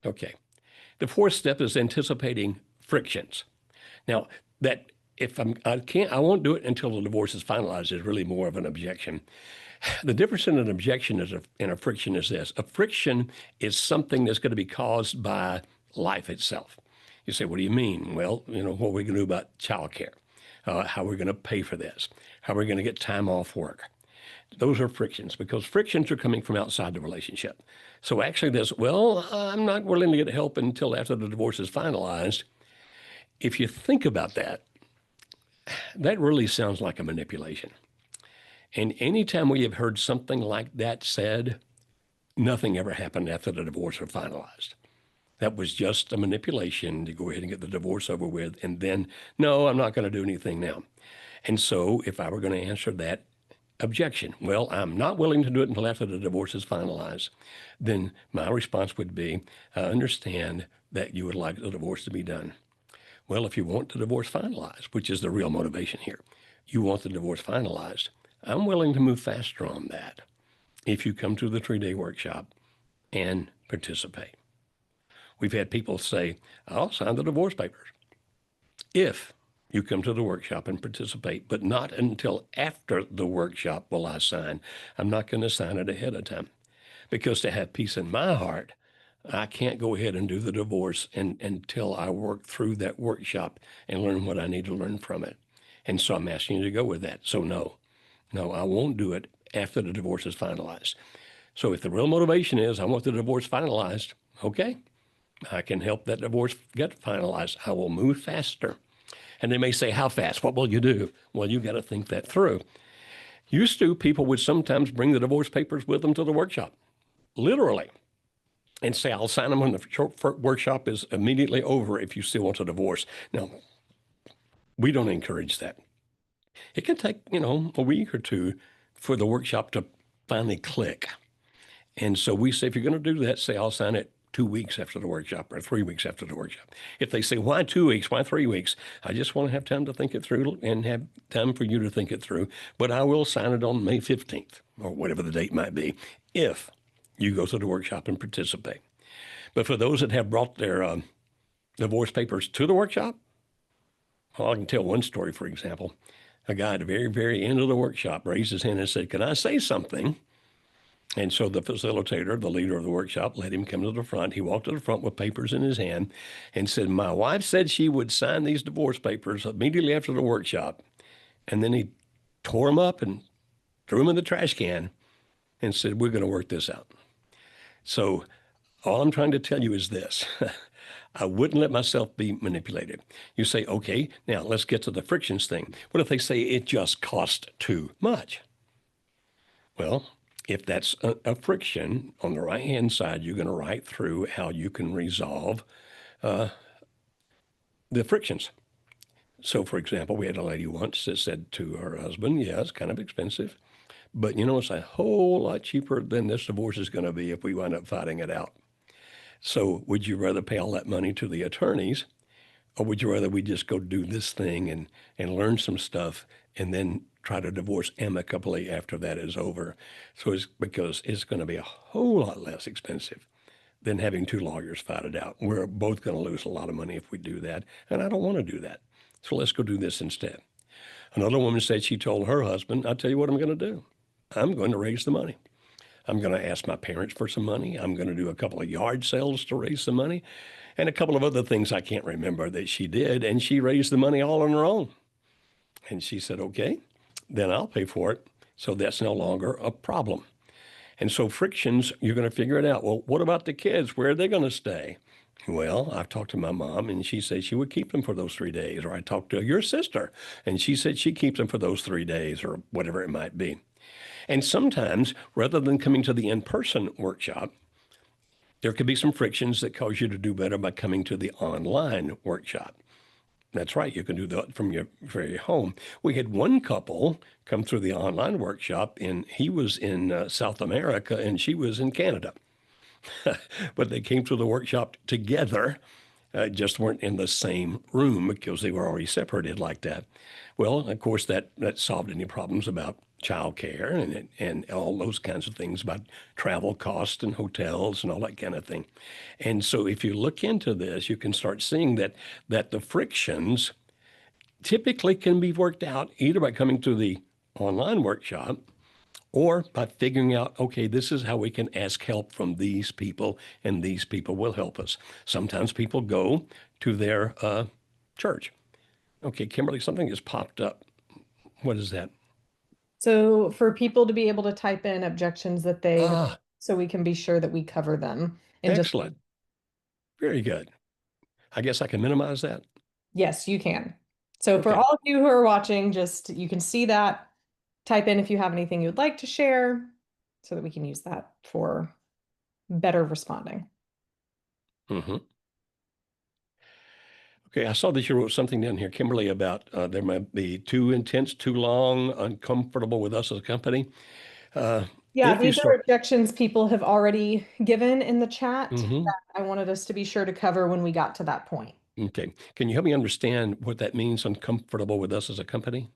Okay, the fourth step is anticipating frictions. Now, that if I won't do it until the divorce is finalized is really more of an objection. The difference in an objection and a friction is this. A friction is something that's going to be caused by life itself. You say, what do you mean? Well, what are we going to do about childcare? How are we going to pay for this? How are we going to get time off work? Those are frictions because frictions are coming from outside the relationship. So actually this, well, I'm not willing to get help until after the divorce is finalized. If you think about that, that really sounds like a manipulation. And anytime we have heard something like that said, nothing ever happened after the divorce was finalized. That was just a manipulation to go ahead and get the divorce over with. And then, no, I'm not going to do anything now. And so if I were going to answer that objection, well, I'm not willing to do it until after the divorce is finalized, then my response would be, I understand that you would like the divorce to be done. Well, if you want the divorce finalized, which is the real motivation here, you want the divorce finalized, I'm willing to move faster on that if you come to the 3-day workshop and participate. We've had people say, I'll sign the divorce papers if you come to the workshop and participate, but not until after the workshop will I sign. I'm not going to sign it ahead of time because to have peace in my heart, I can't go ahead and do the divorce until I work through that workshop and learn what I need to learn from it. And so I'm asking you to go with that. So no, I won't do it after the divorce is finalized. So if the real motivation is I want the divorce finalized, okay, I can help that divorce get finalized. I will move faster. And they may say, how fast? What will you do? Well, you've got to think that through. Used to, people would sometimes bring the divorce papers with them to the workshop, literally, and say, I'll sign them when the workshop is immediately over if you still want a divorce. Now, we don't encourage that. It can take, a week or two for the workshop to finally click. And so we say, if you're going to do that, say, I'll sign it 2 weeks after the workshop or 3 weeks after the workshop. If they say, why 2 weeks? Why 3 weeks? I just want to have time to think it through and have time for you to think it through. But I will sign it on May 15th or whatever the date might be if you go to the workshop and participate. But for those that have brought their divorce papers to the workshop, well, I can tell one story, for example. A guy at the very, very end of the workshop raised his hand and said, can I say something? And so the facilitator, the leader of the workshop, let him come to the front. He walked to the front with papers in his hand and said, my wife said she would sign these divorce papers immediately after the workshop. And then he tore them up and threw them in the trash can and said, we're going to work this out. So all I'm trying to tell you is this. I wouldn't let myself be manipulated. You say, okay, now let's get to the frictions thing. What if they say it just cost too much? Well, if that's a friction, on the right-hand side, you're going to write through how you can resolve the frictions. So, for example, we had a lady once that said to her husband, yeah, it's kind of expensive, but it's a whole lot cheaper than this divorce is going to be if we wind up fighting it out. So would you rather pay all that money to the attorneys, or would you rather we just go do this thing and learn some stuff and then try to divorce amicably after that is over? So it's because it's going to be a whole lot less expensive than having two lawyers fight it out. We're both going to lose a lot of money if we do that, and I don't want to do that. So let's go do this instead. Another woman said she told her husband, I'll tell you what I'm going to do. I'm going to raise the money. I'm going to ask my parents for some money. I'm going to do a couple of yard sales to raise some money and a couple of other things I can't remember that she did. And she raised the money all on her own. And she said, okay, then I'll pay for it. So that's no longer a problem. And so frictions, you're going to figure it out. Well, what about the kids? Where are they going to stay? Well, I've talked to my mom and she said she would keep them for those 3 days. Or I talked to your sister and she said she keeps them for those 3 days or whatever it might be. And sometimes, rather than coming to the in-person workshop, there could be some frictions that cause you to do better by coming to the online workshop. That's right. You can do that from your very home. We had one couple come through the online workshop, and he was in South America and she was in Canada. But they came through the workshop together, just weren't in the same room because they were already separated like that. Well, of course, that solved any problems about childcare and all those kinds of things about travel costs and hotels and all that kind of thing. And so if you look into this, you can start seeing that the frictions typically can be worked out either by coming to the online workshop or by figuring out, okay, this is how we can ask help from these people, and these people will help us. Sometimes people go to their church. Okay, Kimberly, something has popped up. What is that? So for people to be able to type in objections that they have, Ah, so we can be sure that we cover them in just, excellent. Very good. I guess I can minimize that. yes, you can. So for Okay. all of you who are watching, just you can see that, type in if you have anything you'd like to share so that we can use that for better responding. hmm Okay, I saw that you wrote something down here, Kimberly, about there might be too intense, too long, uncomfortable with us as a company. Uh, Yeah, if you these are start, objections people have already given in the chat hmm that I wanted us to be sure to cover when we got to that point. Okay, can you help me understand what that means, uncomfortable with us as a company?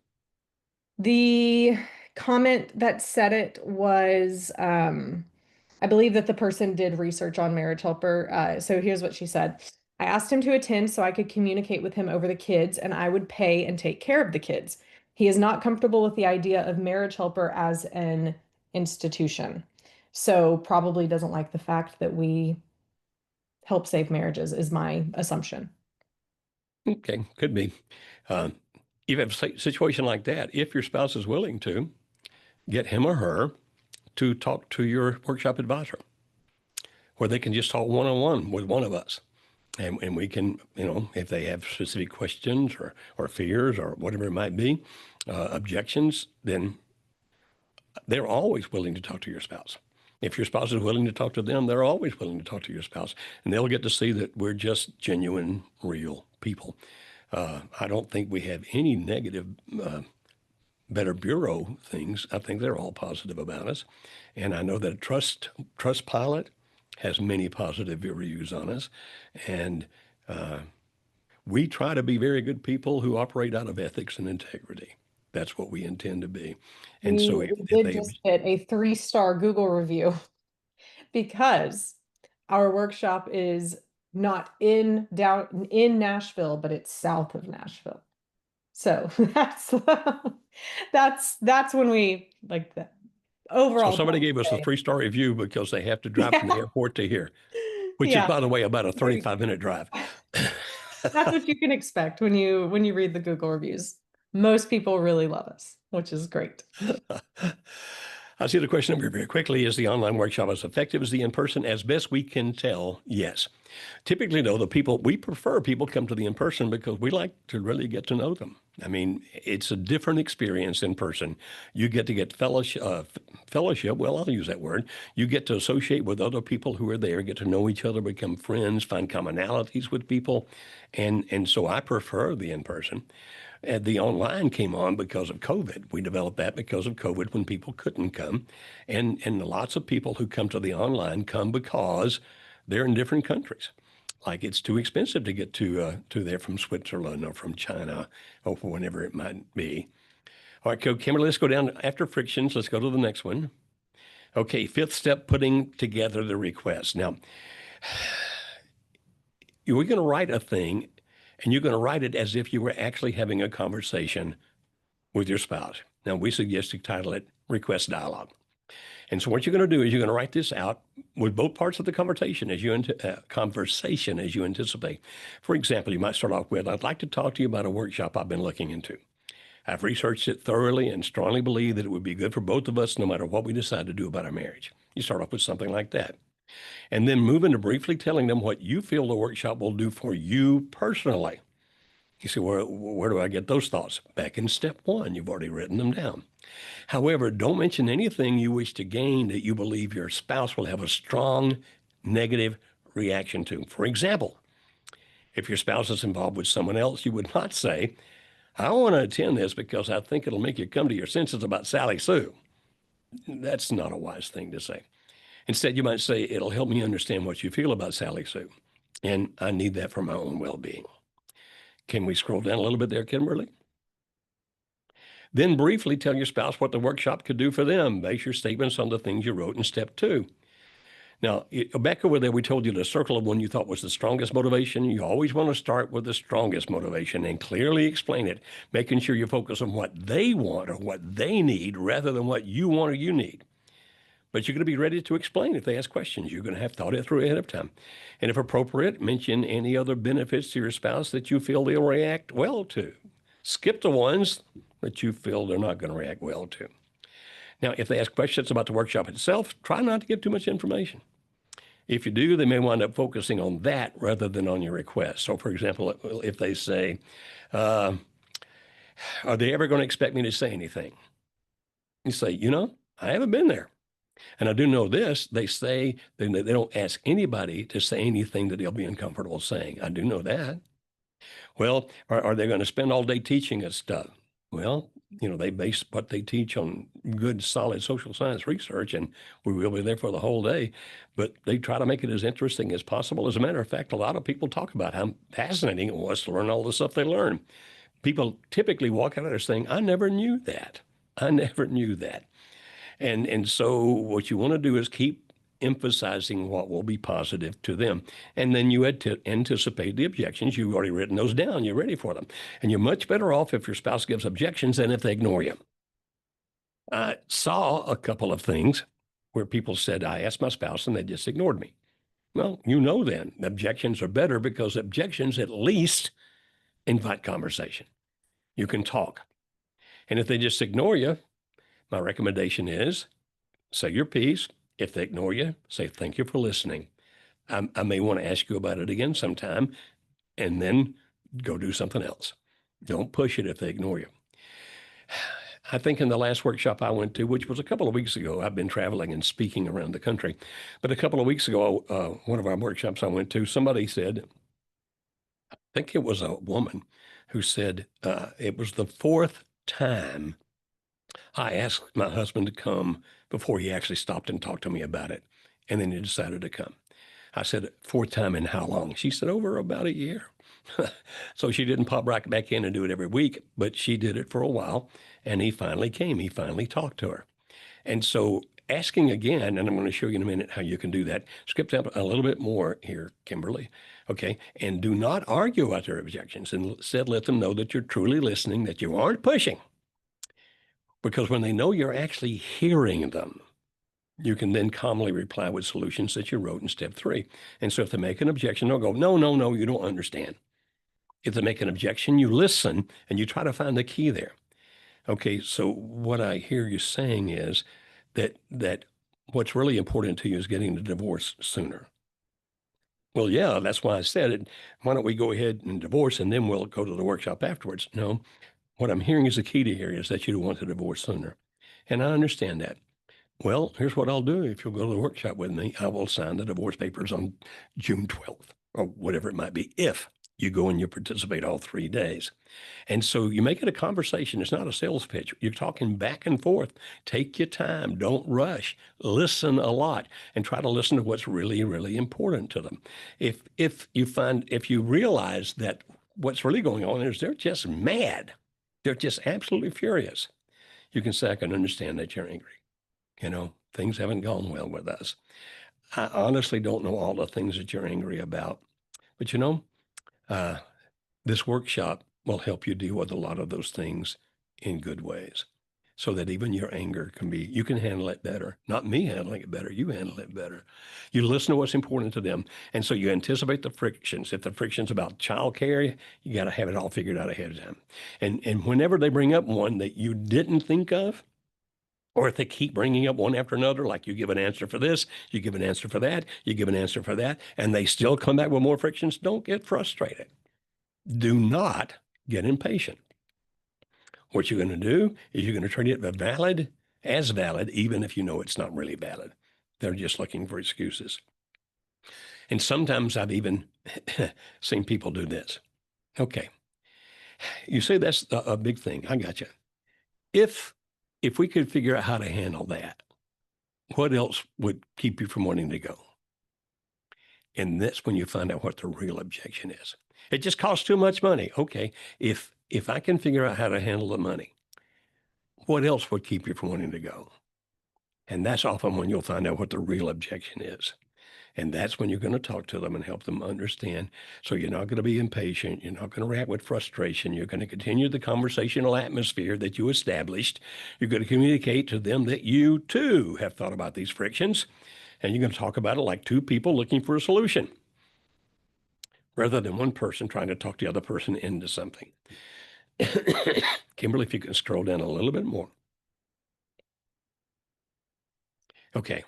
The comment that said it was, I believe that the person did research on Marriage Helper. So here's what she said. I asked him to attend so I could communicate with him over the kids and I would pay and take care of the kids. He is not comfortable with the idea of Marriage Helper as an institution. So probably doesn't like the fact that we help save marriages, is my assumption. Okay, could be. Uh, you have a situation like that. If your spouse is willing to, get him or her to talk to your workshop advisor, where they can just talk one-on-one with one of us. And we can, if they have specific questions or fears or whatever it might be, objections, then they're always willing to talk to your spouse. If your spouse is willing to talk to them, they're always willing to talk to your spouse. And they'll get to see that we're just genuine, real people. I don't think we have any negative Better Bureau things. I think they're all positive about us. And I know that Trustpilot has many positive reviews on us. And we try to be very good people who operate out of ethics and integrity. That's what we intend to be. And so We if did they, just get a 3-star Google review because our workshop is not in Nashville, but it's south of Nashville. So that's when we like the so overall somebody point gave us a today. 3-star review because they have to drive from the Yeah, airport to here, which is, yeah. by the way, about a 35-minute drive. That's what you can expect when you read the Google reviews. Most people really love us, which is great. I see the question number very quickly. Is the online workshop as effective as the in-person? As best we can tell, yes. Typically, though, we prefer people come to the in-person because we like to really get to know them. I mean, it's a different experience in person. You get to get fellowship. Well, I'll use that word. You get to associate with other people who are there, get to know each other, become friends, find commonalities with people. And so I prefer the in-person. And the online came on because of COVID. We developed that because of COVID when people couldn't come. And lots of people who come to the online come because they're in different countries. Like it's too expensive to get to there from Switzerland or from China or whenever it might be. All right, Kimberly, let's go down after frictions. Let's go to the next one. Okay, fifth step, putting together the request. Now, You're going to write a thing and you're going to write it as if you were actually having a conversation with your spouse. Now, we suggest you title it Request Dialogue. And so what you're going to do is you're going to write this out with both parts of the conversation as you anticipate. For example, you might start off with, I'd like to talk to you about a workshop I've been looking into. I've researched it thoroughly and strongly believe that it would be good for both of us no matter what we decide to do about our marriage. You start off with something like that. And then move into briefly telling them what you feel the workshop will do for you personally. You say, where do I get those thoughts? Back in step one, you've already written them down. However, don't mention anything you wish to gain that you believe your spouse will have a strong negative reaction to. For example, if your spouse is involved with someone else, you would not say, I want to attend this because I think it'll make you come to your senses about Sally Sue. That's not a wise thing to say. Instead, you might say, it'll help me understand what you feel about Sally Sue, and I need that for my own well-being. Can we scroll down a little bit there, Kimberly? Then briefly tell your spouse what the workshop could do for them. Base your statements on the things you wrote in step two. Now, back over there, we told you to circle of one you thought was the strongest motivation. You always want to start with the strongest motivation and clearly explain it, making sure you focus on what they want or what they need rather than what you want or you need. But you're going to be ready to explain if they ask questions. You're going to have thought it through ahead of time. And if appropriate, mention any other benefits to your spouse that you feel they'll react well to. Skip the ones that you feel they're not going to react well to. Now, if they ask questions about the workshop itself, try not to give too much information. If you do, they may wind up focusing on that rather than on your request. So, for example, if they say, are they ever going to expect me to say anything? You say, I haven't been there. And I do know this, they say they don't ask anybody to say anything that they'll be uncomfortable saying. I do know that. Well, are they going to spend all day teaching us stuff? Well, they base what they teach on good, solid social science research, and we will be there for the whole day. But they try to make it as interesting as possible. As a matter of fact, a lot of people talk about how fascinating it was to learn all the stuff they learn. People typically walk out of there saying, I never knew that. I never knew that. And so what you want to do is keep emphasizing what will be positive to them. And then you had to anticipate the objections. You've already written those down. You're ready for them. And you're much better off if your spouse gives objections than if they ignore you. I saw a couple of things where people said, I asked my spouse and they just ignored me. Well, then objections are better because objections at least invite conversation. You can talk. And if they just ignore you, my recommendation is say your piece. If they ignore you, say thank you for listening. I may want to ask you about it again sometime, and then go do something else. Don't push it if they ignore you. I think in the last workshop I went to, which was a couple of weeks ago, I've been traveling and speaking around the country, but a couple of weeks ago, one of our workshops I went to, somebody said, I think it was a woman who said, it was the fourth time I asked my husband to come before he actually stopped and talked to me about it. And then he decided to come. I said, fourth time in how long? She said, over about a year. So she didn't pop right back in and do it every week, but she did it for a while. And he finally came. He finally talked to her. And so asking again, and I'm going to show you in a minute how you can do that. Skip down a little bit more here, Kimberly. Okay. And do not argue about their objections. Instead, let them know that you're truly listening, that you aren't pushing. Because when they know you're actually hearing them, you can then calmly reply with solutions that you wrote in step three. And so if they make an objection, they'll go, no, you don't understand. If they make an objection, you listen and you try to find the key there. Okay, so what I hear you saying is that what's really important to you is getting the divorce sooner. Well, yeah, that's why I said it. Why don't we go ahead and divorce and then we'll go to the workshop afterwards? No, what I'm hearing is the key to here is that you want to divorce sooner. And I understand that. Well, here's what I'll do. If you'll go to the workshop with me, I will sign the divorce papers on June 12th or whatever it might be, if you go and you participate all 3 days. And so you make it a conversation. It's not a sales pitch. You're talking back and forth. Take your time. Don't rush. Listen a lot and try to listen to what's really, really important to them. If you realize that what's really going on is they're just mad, they're just absolutely furious, you can say, I can understand that you're angry. Things haven't gone well with us. I honestly don't know all the things that you're angry about, but uh, this workshop will help you deal with a lot of those things in good ways so that even your anger you can handle it better. Not me handling it better, you handle it better. You listen to what's important to them. And so you anticipate the frictions. If the friction's about childcare, you got to have it all figured out ahead of time. And whenever they bring up one that you didn't think of, or if they keep bringing up one after another, like you give an answer for this, you give an answer for that, you give an answer for that, and they still come back with more frictions, don't get frustrated. Do not get impatient. What you're going to do is you're going to treat it as valid, even if you know it's not really valid. They're just looking for excuses. And sometimes I've even seen people do this. Okay, you say that's a big thing. I got you. If we could figure out how to handle that, what else would keep you from wanting to go? And that's when you find out what the real objection is. It just costs too much money. Okay, if I can figure out how to handle the money, what else would keep you from wanting to go? And that's often when you'll find out what the real objection is. And that's when you're going to talk to them and help them understand. So you're not going to be impatient. You're not going to react with frustration. You're going to continue the conversational atmosphere that you established. You're going to communicate to them that you too have thought about these frictions. And you're going to talk about it like two people looking for a solution rather than one person trying to talk the other person into something. Kimberly, if you can scroll down a little bit more. Okay.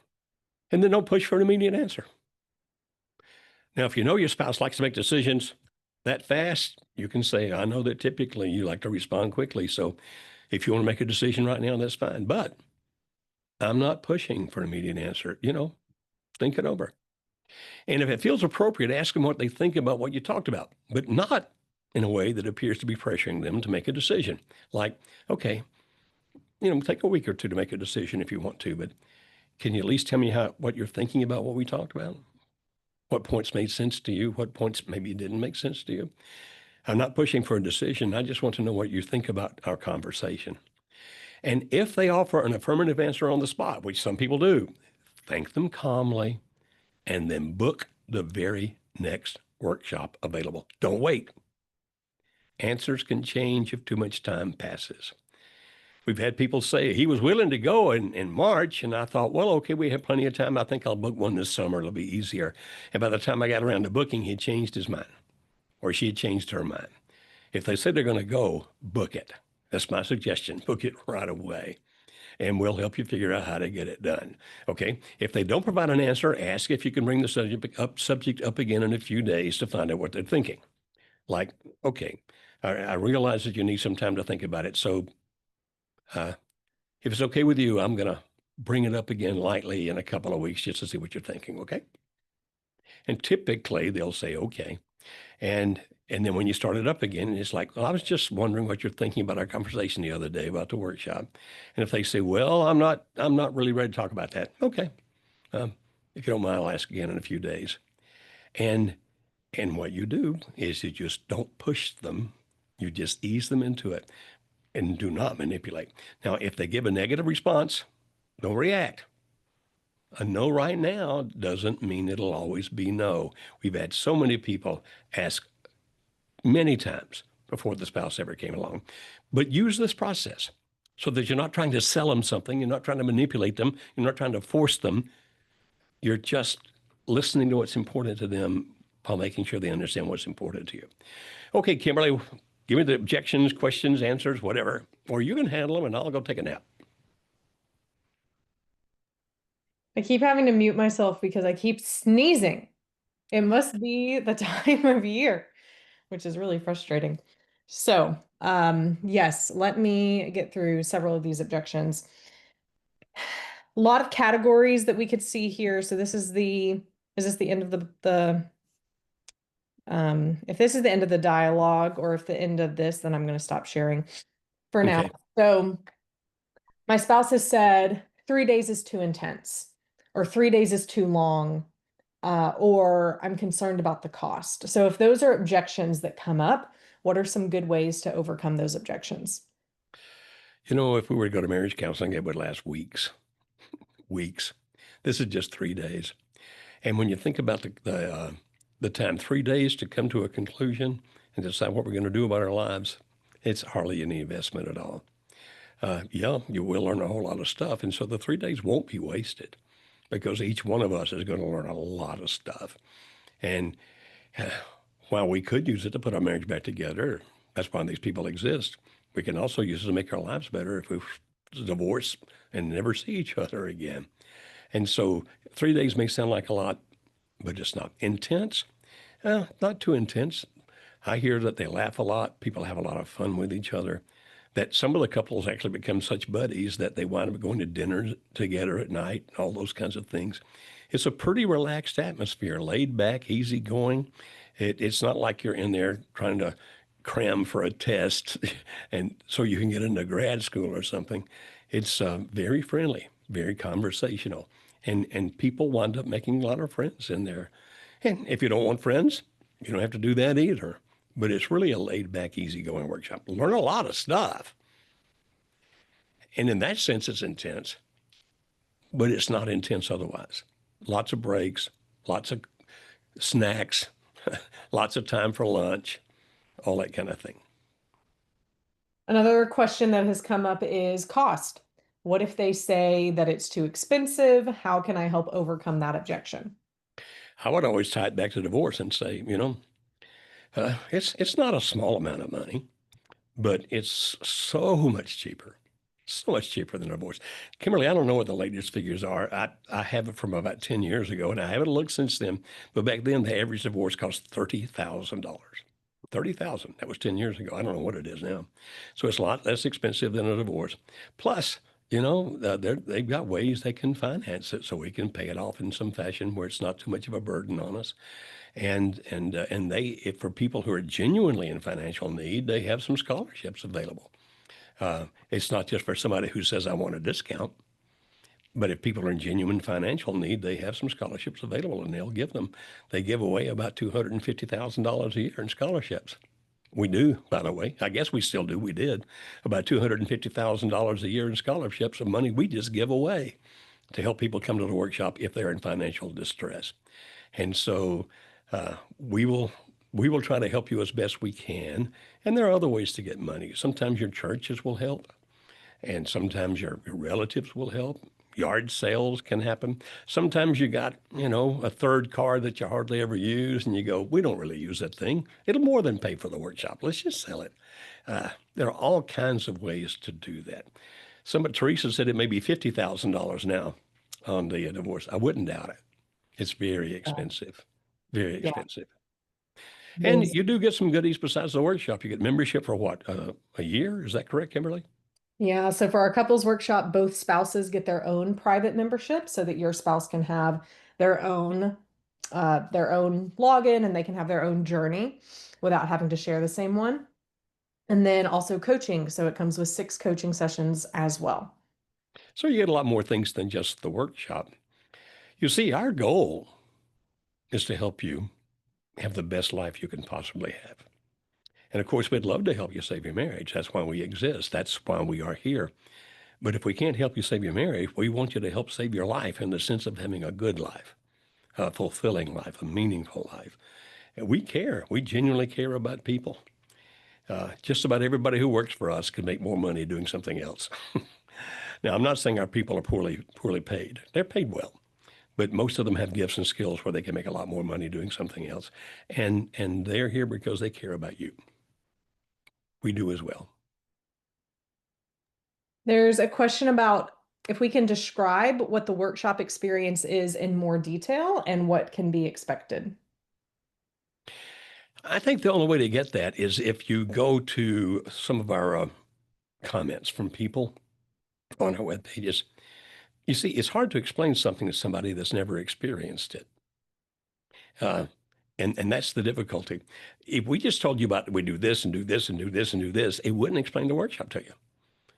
And then don't push for an immediate answer. Now, if you know your spouse likes to make decisions that fast, you can say, I know that typically you like to respond quickly. So if you want to make a decision right now, that's fine. But I'm not pushing for an immediate answer. Think it over. And if it feels appropriate, ask them what they think about what you talked about, but not in a way that appears to be pressuring them to make a decision. Like, okay, take a week or two to make a decision if you want to, but can you at least tell me what you're thinking about what we talked about? What points made sense to you? What points maybe didn't make sense to you? I'm not pushing for a decision. I just want to know what you think about our conversation. And if they offer an affirmative answer on the spot, which some people do, thank them calmly and then book the very next workshop available. Don't wait. Answers can change if too much time passes. We've had people say he was willing to go in March, and I thought, well, okay, we have plenty of time. I think I'll book one this summer. It'll be easier. And by the time I got around to booking, he had changed his mind, or she had changed her mind. If they say they're going to go, book it. That's my suggestion. Book it right away, and we'll help you figure out how to get it done. Okay. If they don't provide an answer, ask if you can bring the subject up again in a few days to find out what they're thinking. Like, okay, I realize that you need some time to think about it. So if it's okay with you, I'm going to bring it up again lightly in a couple of weeks just to see what you're thinking. Okay. And typically they'll say, okay. And then when you start it up again, it's like, well, I was just wondering what you're thinking about our conversation the other day about the workshop. And if they say, well, I'm not really ready to talk about that. Okay. If you don't mind, I'll ask again in a few days. And what you do is you just don't push them. You just ease them into it and do not manipulate. Now, if they give a negative response, don't react. A no right now doesn't mean it'll always be no. We've had so many people ask many times before the spouse ever came along. But use this process so that you're not trying to sell them something. You're not trying to manipulate them. You're not trying to force them. You're just listening to what's important to them while making sure they understand what's important to you. Okay, Kimberly, give me the objections, questions, answers, whatever, or you can handle them and I'll go take a nap. I keep having to mute myself because I keep sneezing. It must be the time of year, which is really frustrating. So, yes, let me get through several of these objections. A lot of categories that we could see here. So this is is this the end of if this is the end of the dialogue or if the end of this, then I'm going to stop sharing for now. Okay. So my spouse has said 3 days is too intense or 3 days is too long, or I'm concerned about the cost. So if those are objections that come up, what are some good ways to overcome those objections? If we were to go to marriage counseling, it would last weeks. Weeks. This is just 3 days. And when you think about the time, 3 days to come to a conclusion and decide what we're going to do about our lives, it's hardly any investment at all. Yeah, you will learn a whole lot of stuff. And so the 3 days won't be wasted because each one of us is going to learn a lot of stuff. And while we could use it to put our marriage back together, that's why these people exist. We can also use it to make our lives better if we divorce and never see each other again. And so 3 days may sound like a lot, but it's not intense. Not too intense. I hear that they laugh a lot. People have a lot of fun with each other. That some of the couples actually become such buddies that they wind up going to dinner together at night, all those kinds of things. It's a pretty relaxed atmosphere, laid back, easy going. It's not like you're in there trying to cram for a test and so you can get into grad school or something. It's very friendly, very conversational. And people wind up making a lot of friends in there. And if you don't want friends, you don't have to do that either. But it's really a laid back, easygoing workshop. Learn a lot of stuff. And in that sense, it's intense, but it's not intense otherwise. Lots of breaks, lots of snacks, lots of time for lunch, all that kind of thing. Another question that has come up is cost. What if they say that it's too expensive? How can I help overcome that objection? I would always tie it back to divorce and say, it's not a small amount of money, but it's so much cheaper than a divorce. Kimberly, I don't know what the latest figures are. I have it from about 10 years ago, and I haven't looked since then. But back then, the average divorce cost $30,000. 30,000. That was 10 years ago. I don't know what it is now. So it's a lot less expensive than a divorce. Plus, they've got ways they can finance it so we can pay it off in some fashion where it's not too much of a burden on us. And if for people who are genuinely in financial need, they have some scholarships available. It's not just for somebody who says, I want a discount, but if people are in genuine financial need, they have some scholarships available and they'll give them. They give away about $250,000 a year in scholarships. We do, by the way. I guess we still do. We did about $250,000 a year in scholarships of money we just give away to help people come to the workshop if they're in financial distress. And so we will try to help you as best we can. And there are other ways to get money. Sometimes your churches will help, and sometimes your relatives will help. Yard sales can happen. Sometimes you got, a third car that you hardly ever use, and you go, we don't really use that thing. It'll more than pay for the workshop. Let's just sell it. There are all kinds of ways to do that. Teresa said it may be $50,000 now on the divorce. I wouldn't doubt it. It's very expensive, very Yeah, expensive. it And is. you do get some goodies besides the workshop. You get membership for what, a year? Is that correct, Kimberly? Yeah, so for our couples workshop, both spouses get their own private membership so that your spouse can have their own login and they can have their own journey without having to share the same one. And then also coaching, so it comes with 6 coaching sessions as well. So you get a lot more things than just the workshop. You see, our goal is to help you have the best life you can possibly have. And of course, we'd love to help you save your marriage. That's why we exist. That's why we are here. But if we can't help you save your marriage, we want you to help save your life in the sense of having a good life, a fulfilling life, a meaningful life. And we care. We genuinely care about people. Just about everybody who works for us can make more money doing something else. Now, I'm not saying our people are poorly paid. They're paid well, but most of them have gifts and skills where they can make a lot more money doing something else. And they're here because they care about you. We do as well. There's a question about if we can describe what the workshop experience is in more detail and what can be expected. I think the only way to get that is if you go to some of our comments from people on our web pages. You see, it's hard to explain something to somebody that's never experienced it. Uh, and that's the difficulty. If we just told you about we do this and do this and do this and do this, it wouldn't explain the workshop to you.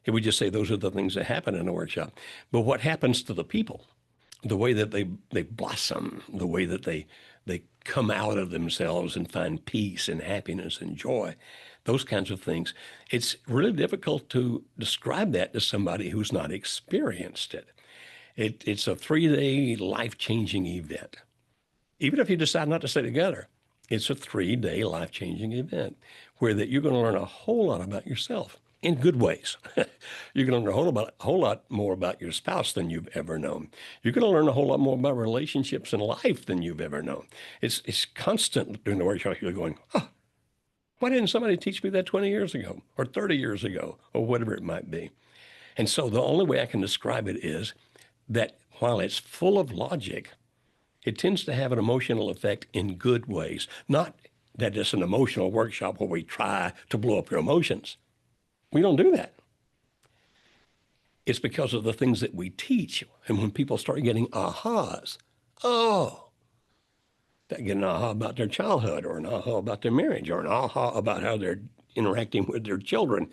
It would just say those are the things that happen in a workshop. But what happens to the people, the way that they blossom, the way that they come out of themselves and find peace and happiness and joy, those kinds of things, it's really difficult to describe that to somebody who's not experienced it. It's a 3-day life-changing event. Even if you decide not to stay together, it's a 3-day life-changing event where that you're going to learn a whole lot about yourself in good ways. You're going to learn a whole lot more about your spouse than you've ever known. You're going to learn a whole lot more about relationships in life than you've ever known. It's constant during the workshop. You're going, oh, why didn't somebody teach me that 20 years ago or 30 years ago or whatever it might be? And so the only way I can describe it is that while it's full of logic, it tends to have an emotional effect in good ways. Not that it's an emotional workshop where we try to blow up your emotions. We don't do that. It's because of the things that we teach. And when people start getting ahas, oh, they get an aha about their childhood or an aha about their marriage or an aha about how they're interacting with their children,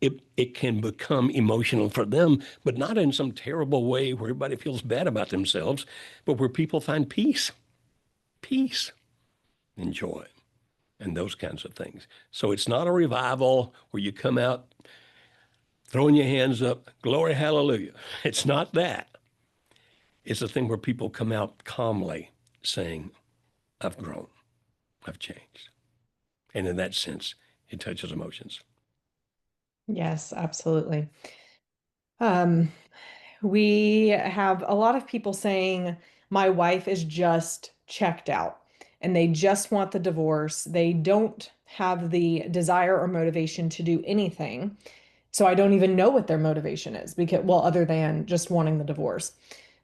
it can become emotional for them, but not in some terrible way where everybody feels bad about themselves, but where people find peace and joy and those kinds of things. So it's not a revival where you come out throwing your hands up, glory, hallelujah. It's not that. It's a thing where people come out calmly saying, I've grown, I've changed. And in that sense, it touches emotions. Yes, absolutely. Um, we have a lot of people saying, my wife is just checked out and they just want the divorce. They don't have the desire or motivation to do anything. So I don't even know what their motivation is because, well, other than just wanting the divorce.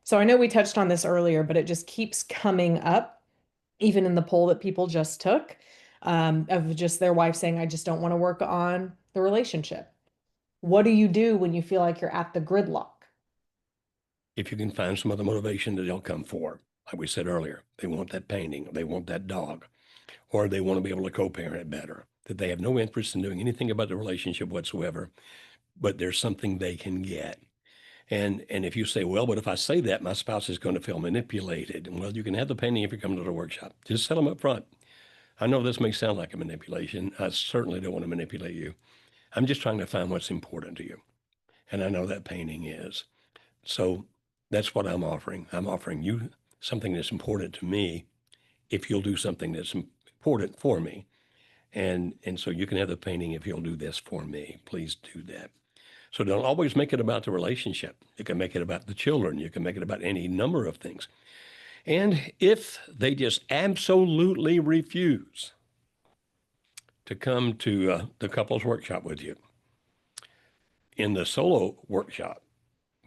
So I know we touched on this earlier, but it just keeps coming up, even in the poll that people just took, of just their wife saying, I just don't want to work on the relationship. What do you do when you feel like you're at the gridlock? If you can find some other motivation that they'll come for, like we said earlier, they want that painting, they want that dog, or they want to be able to co-parent better, that they have no interest in doing anything about the relationship whatsoever, but there's something they can get. And if you say, well, but if I say that, my spouse is going to feel manipulated. Well, you can have the painting if you come to the workshop. Just tell them up front. I know this may sound like a manipulation. I certainly don't want to manipulate you. I'm just trying to find what's important to you. And I know that painting is. So that's what I'm offering. I'm offering you something that's important to me if you'll do something that's important for me. And so you can have the painting if you'll do this for me. Please do that. So don't always make it about the relationship. You can make it about the children. You can make it about any number of things. And if they just absolutely refuse to come to the couples workshop with you, in the solo workshop,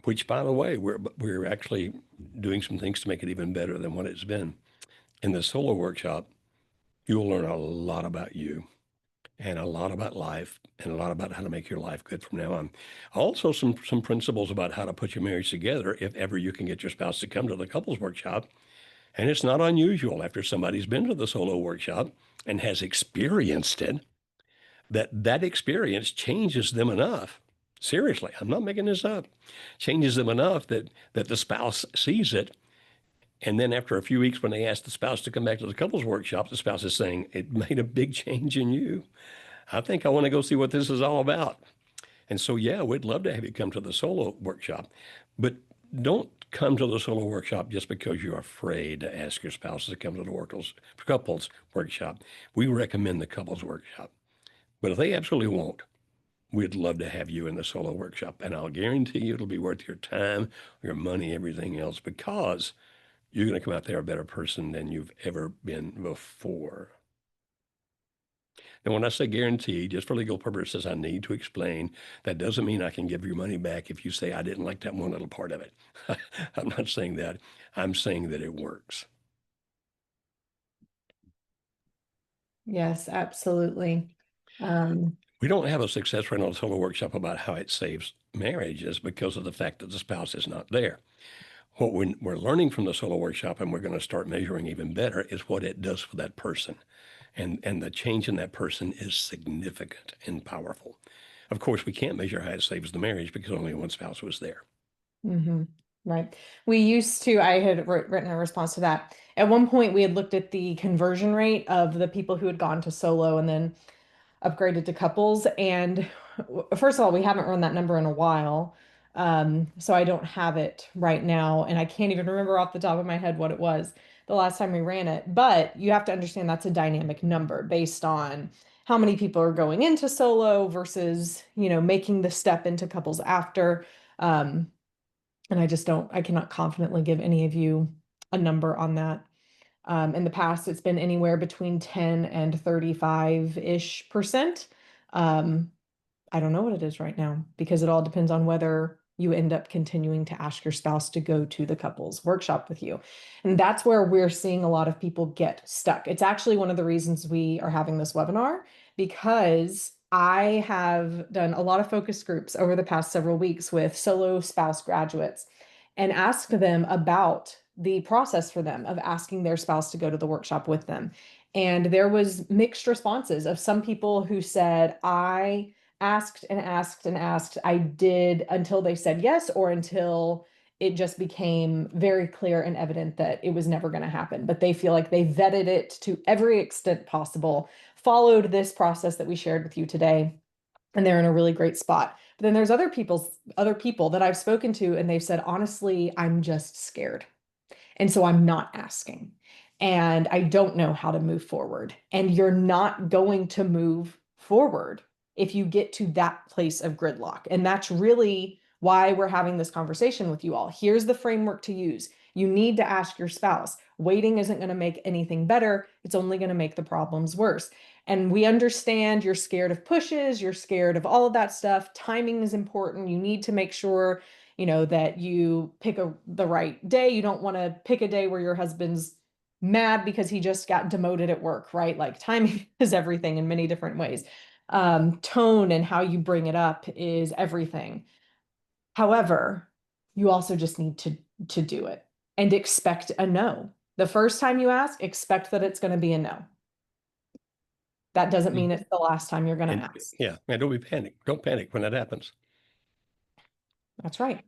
which by the way, we're actually doing some things to make it even better than what it's been. In the solo workshop, you'll learn a lot about you and a lot about life and a lot about how to make your life good from now on. Also, some principles about how to put your marriage together if ever you can get your spouse to come to the couples workshop. And it's not unusual after somebody's been to the solo workshop and has experienced it, that experience changes them enough. Seriously, I'm not making this up. Changes them enough that the spouse sees it. And then after a few weeks, when they ask the spouse to come back to the couples workshop, the spouse is saying, it made a big change in you. I think I want to go see what this is all about. And so, yeah, we'd love to have you come to the solo workshop, but don't come to the solo workshop just because you're afraid to ask your spouse to come to the couples workshop. We recommend the couples workshop. But if they absolutely won't, we'd love to have you in the solo workshop. And I'll guarantee you it'll be worth your time, your money, everything else, because you're going to come out there a better person than you've ever been before. And when I say guarantee, just for legal purposes, I need to explain that doesn't mean I can give your money back if you say I didn't like that one little part of it. I'm not saying that. I'm saying that it works. Yes, absolutely. Um, We don't have a success rate on a solo workshop about how it saves marriages because of the fact that the spouse is not there. What we're learning from the solo workshop, and we're going to start measuring even better, is what it does for that person. And the change in that person is significant and powerful. Of course, we can't measure how it saves the marriage because only one spouse was there. hmm right. We used to, I had written a response to that. At one point, we had looked at the conversion rate of the people who had gone to solo and then upgraded to couples. And first of all, we haven't run that number in a while. So I don't have it right now. And I can't even remember off the top of my head what it was. the last time we ran it. But you have to understand that's a dynamic number based on how many people are going into solo versus, making the step into couples after. And I cannot confidently give any of you a number on that. In the past, it's been anywhere between 10 and 35-ish%. I don't know what it is right now because it all depends on whether you end up continuing to ask your spouse to go to the couples workshop with you. And that's where we're seeing a lot of people get stuck. It's actually one of the reasons we are having this webinar, because I have done a lot of focus groups over the past several weeks with solo spouse graduates and asked them about the process for them of asking their spouse to go to the workshop with them. And there was mixed responses of some people who said, I asked and asked and asked. I did until they said yes, or until it just became very clear and evident that it was never going to happen. But they feel like they vetted it to every extent possible, followed this process that we shared with you today, and they're in a really great spot. But then there's other people that I've spoken to, and they've said, honestly, I'm just scared. And so I'm not asking. And I don't know how to move forward. And you're not going to move forward if you get to that place of gridlock. And that's really why we're having this conversation with you all. Here's the framework to use. You need to ask your spouse. Waiting isn't going to make anything better. It's only going to make the problems worse. And we understand you're scared of pushes. You're scared of all of that stuff. Timing is important. You need to make sure that you pick the right day. You don't want to pick a day where your husband's mad because he just got demoted at work, right? Like timing is everything in many different ways. Tone and how you bring it up is everything. However, you also just need to do it and expect a no. The first time you ask, expect that it's going to be a no. That doesn't mean it's the last time you're going to ask. Yeah, and don't be panic. Don't panic when that happens. That's right.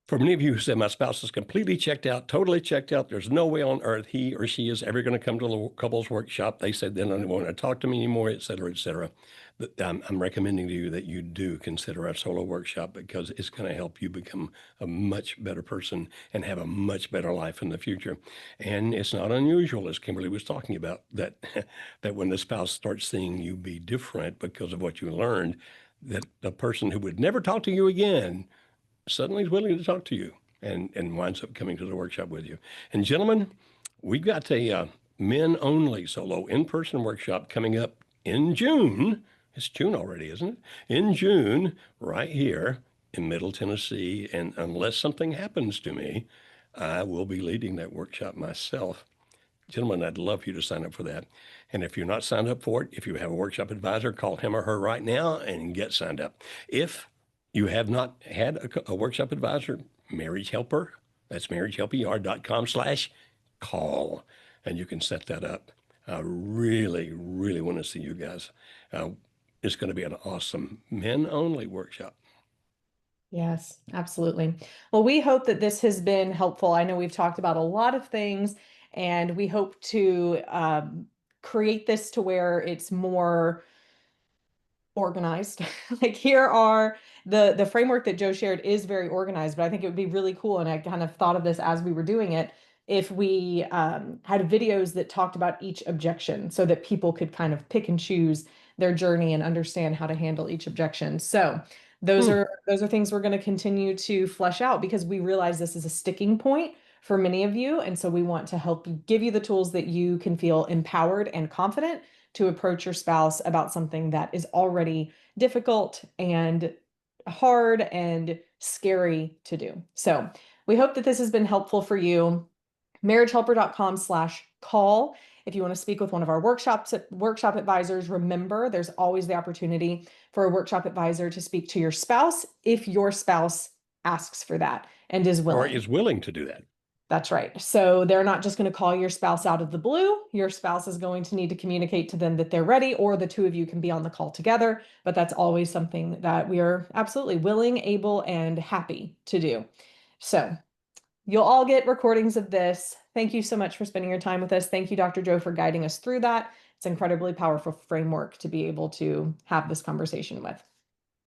For many of you who said my spouse is completely checked out, totally checked out, there's no way on earth he or she is ever going to come to the couples workshop. They said they don't want to talk to me anymore, et cetera, et cetera. But I'm recommending to you that you do consider a solo workshop, because it's going to help you become a much better person and have a much better life in the future. And it's not unusual, as Kimberly was talking about, that that when the spouse starts seeing you be different because of what you learned, that the person who would never talk to you again suddenly is willing to talk to you and winds up coming to the workshop with you. And gentlemen, we've got a men only solo in-person workshop coming up in June. It's June already, isn't it? In June, right here in Middle Tennessee. And unless something happens to me, I will be leading that workshop myself. Gentlemen, I'd love you to sign up for that. And if you're not signed up for it, if you have a workshop advisor, call him or her right now and get signed up. If you have not had a workshop advisor, Marriage Helper, that's marriagehelper.com/call, and you can set that up. I really, really want to see you guys. It's going to be an awesome men-only workshop. Yes, absolutely. Well, we hope that this has been helpful. I know we've talked about a lot of things, and we hope to create this to where it's more organized. Like here are the framework that Joe shared is very organized, but I think it would be really cool. And I kind of thought of this as we were doing it, if we had videos that talked about each objection so that people could kind of pick and choose their journey and understand how to handle each objection. So those are things we're going to continue to flesh out, because we realize this is a sticking point for many of you. And so we want to help you, give you the tools that you can feel empowered and confident to approach your spouse about something that is already difficult and hard and scary to do. So we hope that this has been helpful for you. marriagehelper.com/call. If you want to speak with one of our workshop advisors, remember there's always the opportunity for a workshop advisor to speak to your spouse if your spouse asks for that and is willing. Or is willing to do that. That's right. So they're not just going to call your spouse out of the blue. Your spouse is going to need to communicate to them that they're ready, or the two of you can be on the call together. But that's always something that we are absolutely willing, able, and happy to do. So you'll all get recordings of this. Thank you so much for spending your time with us. Thank you, Dr. Joe, for guiding us through that. It's an incredibly powerful framework to be able to have this conversation with.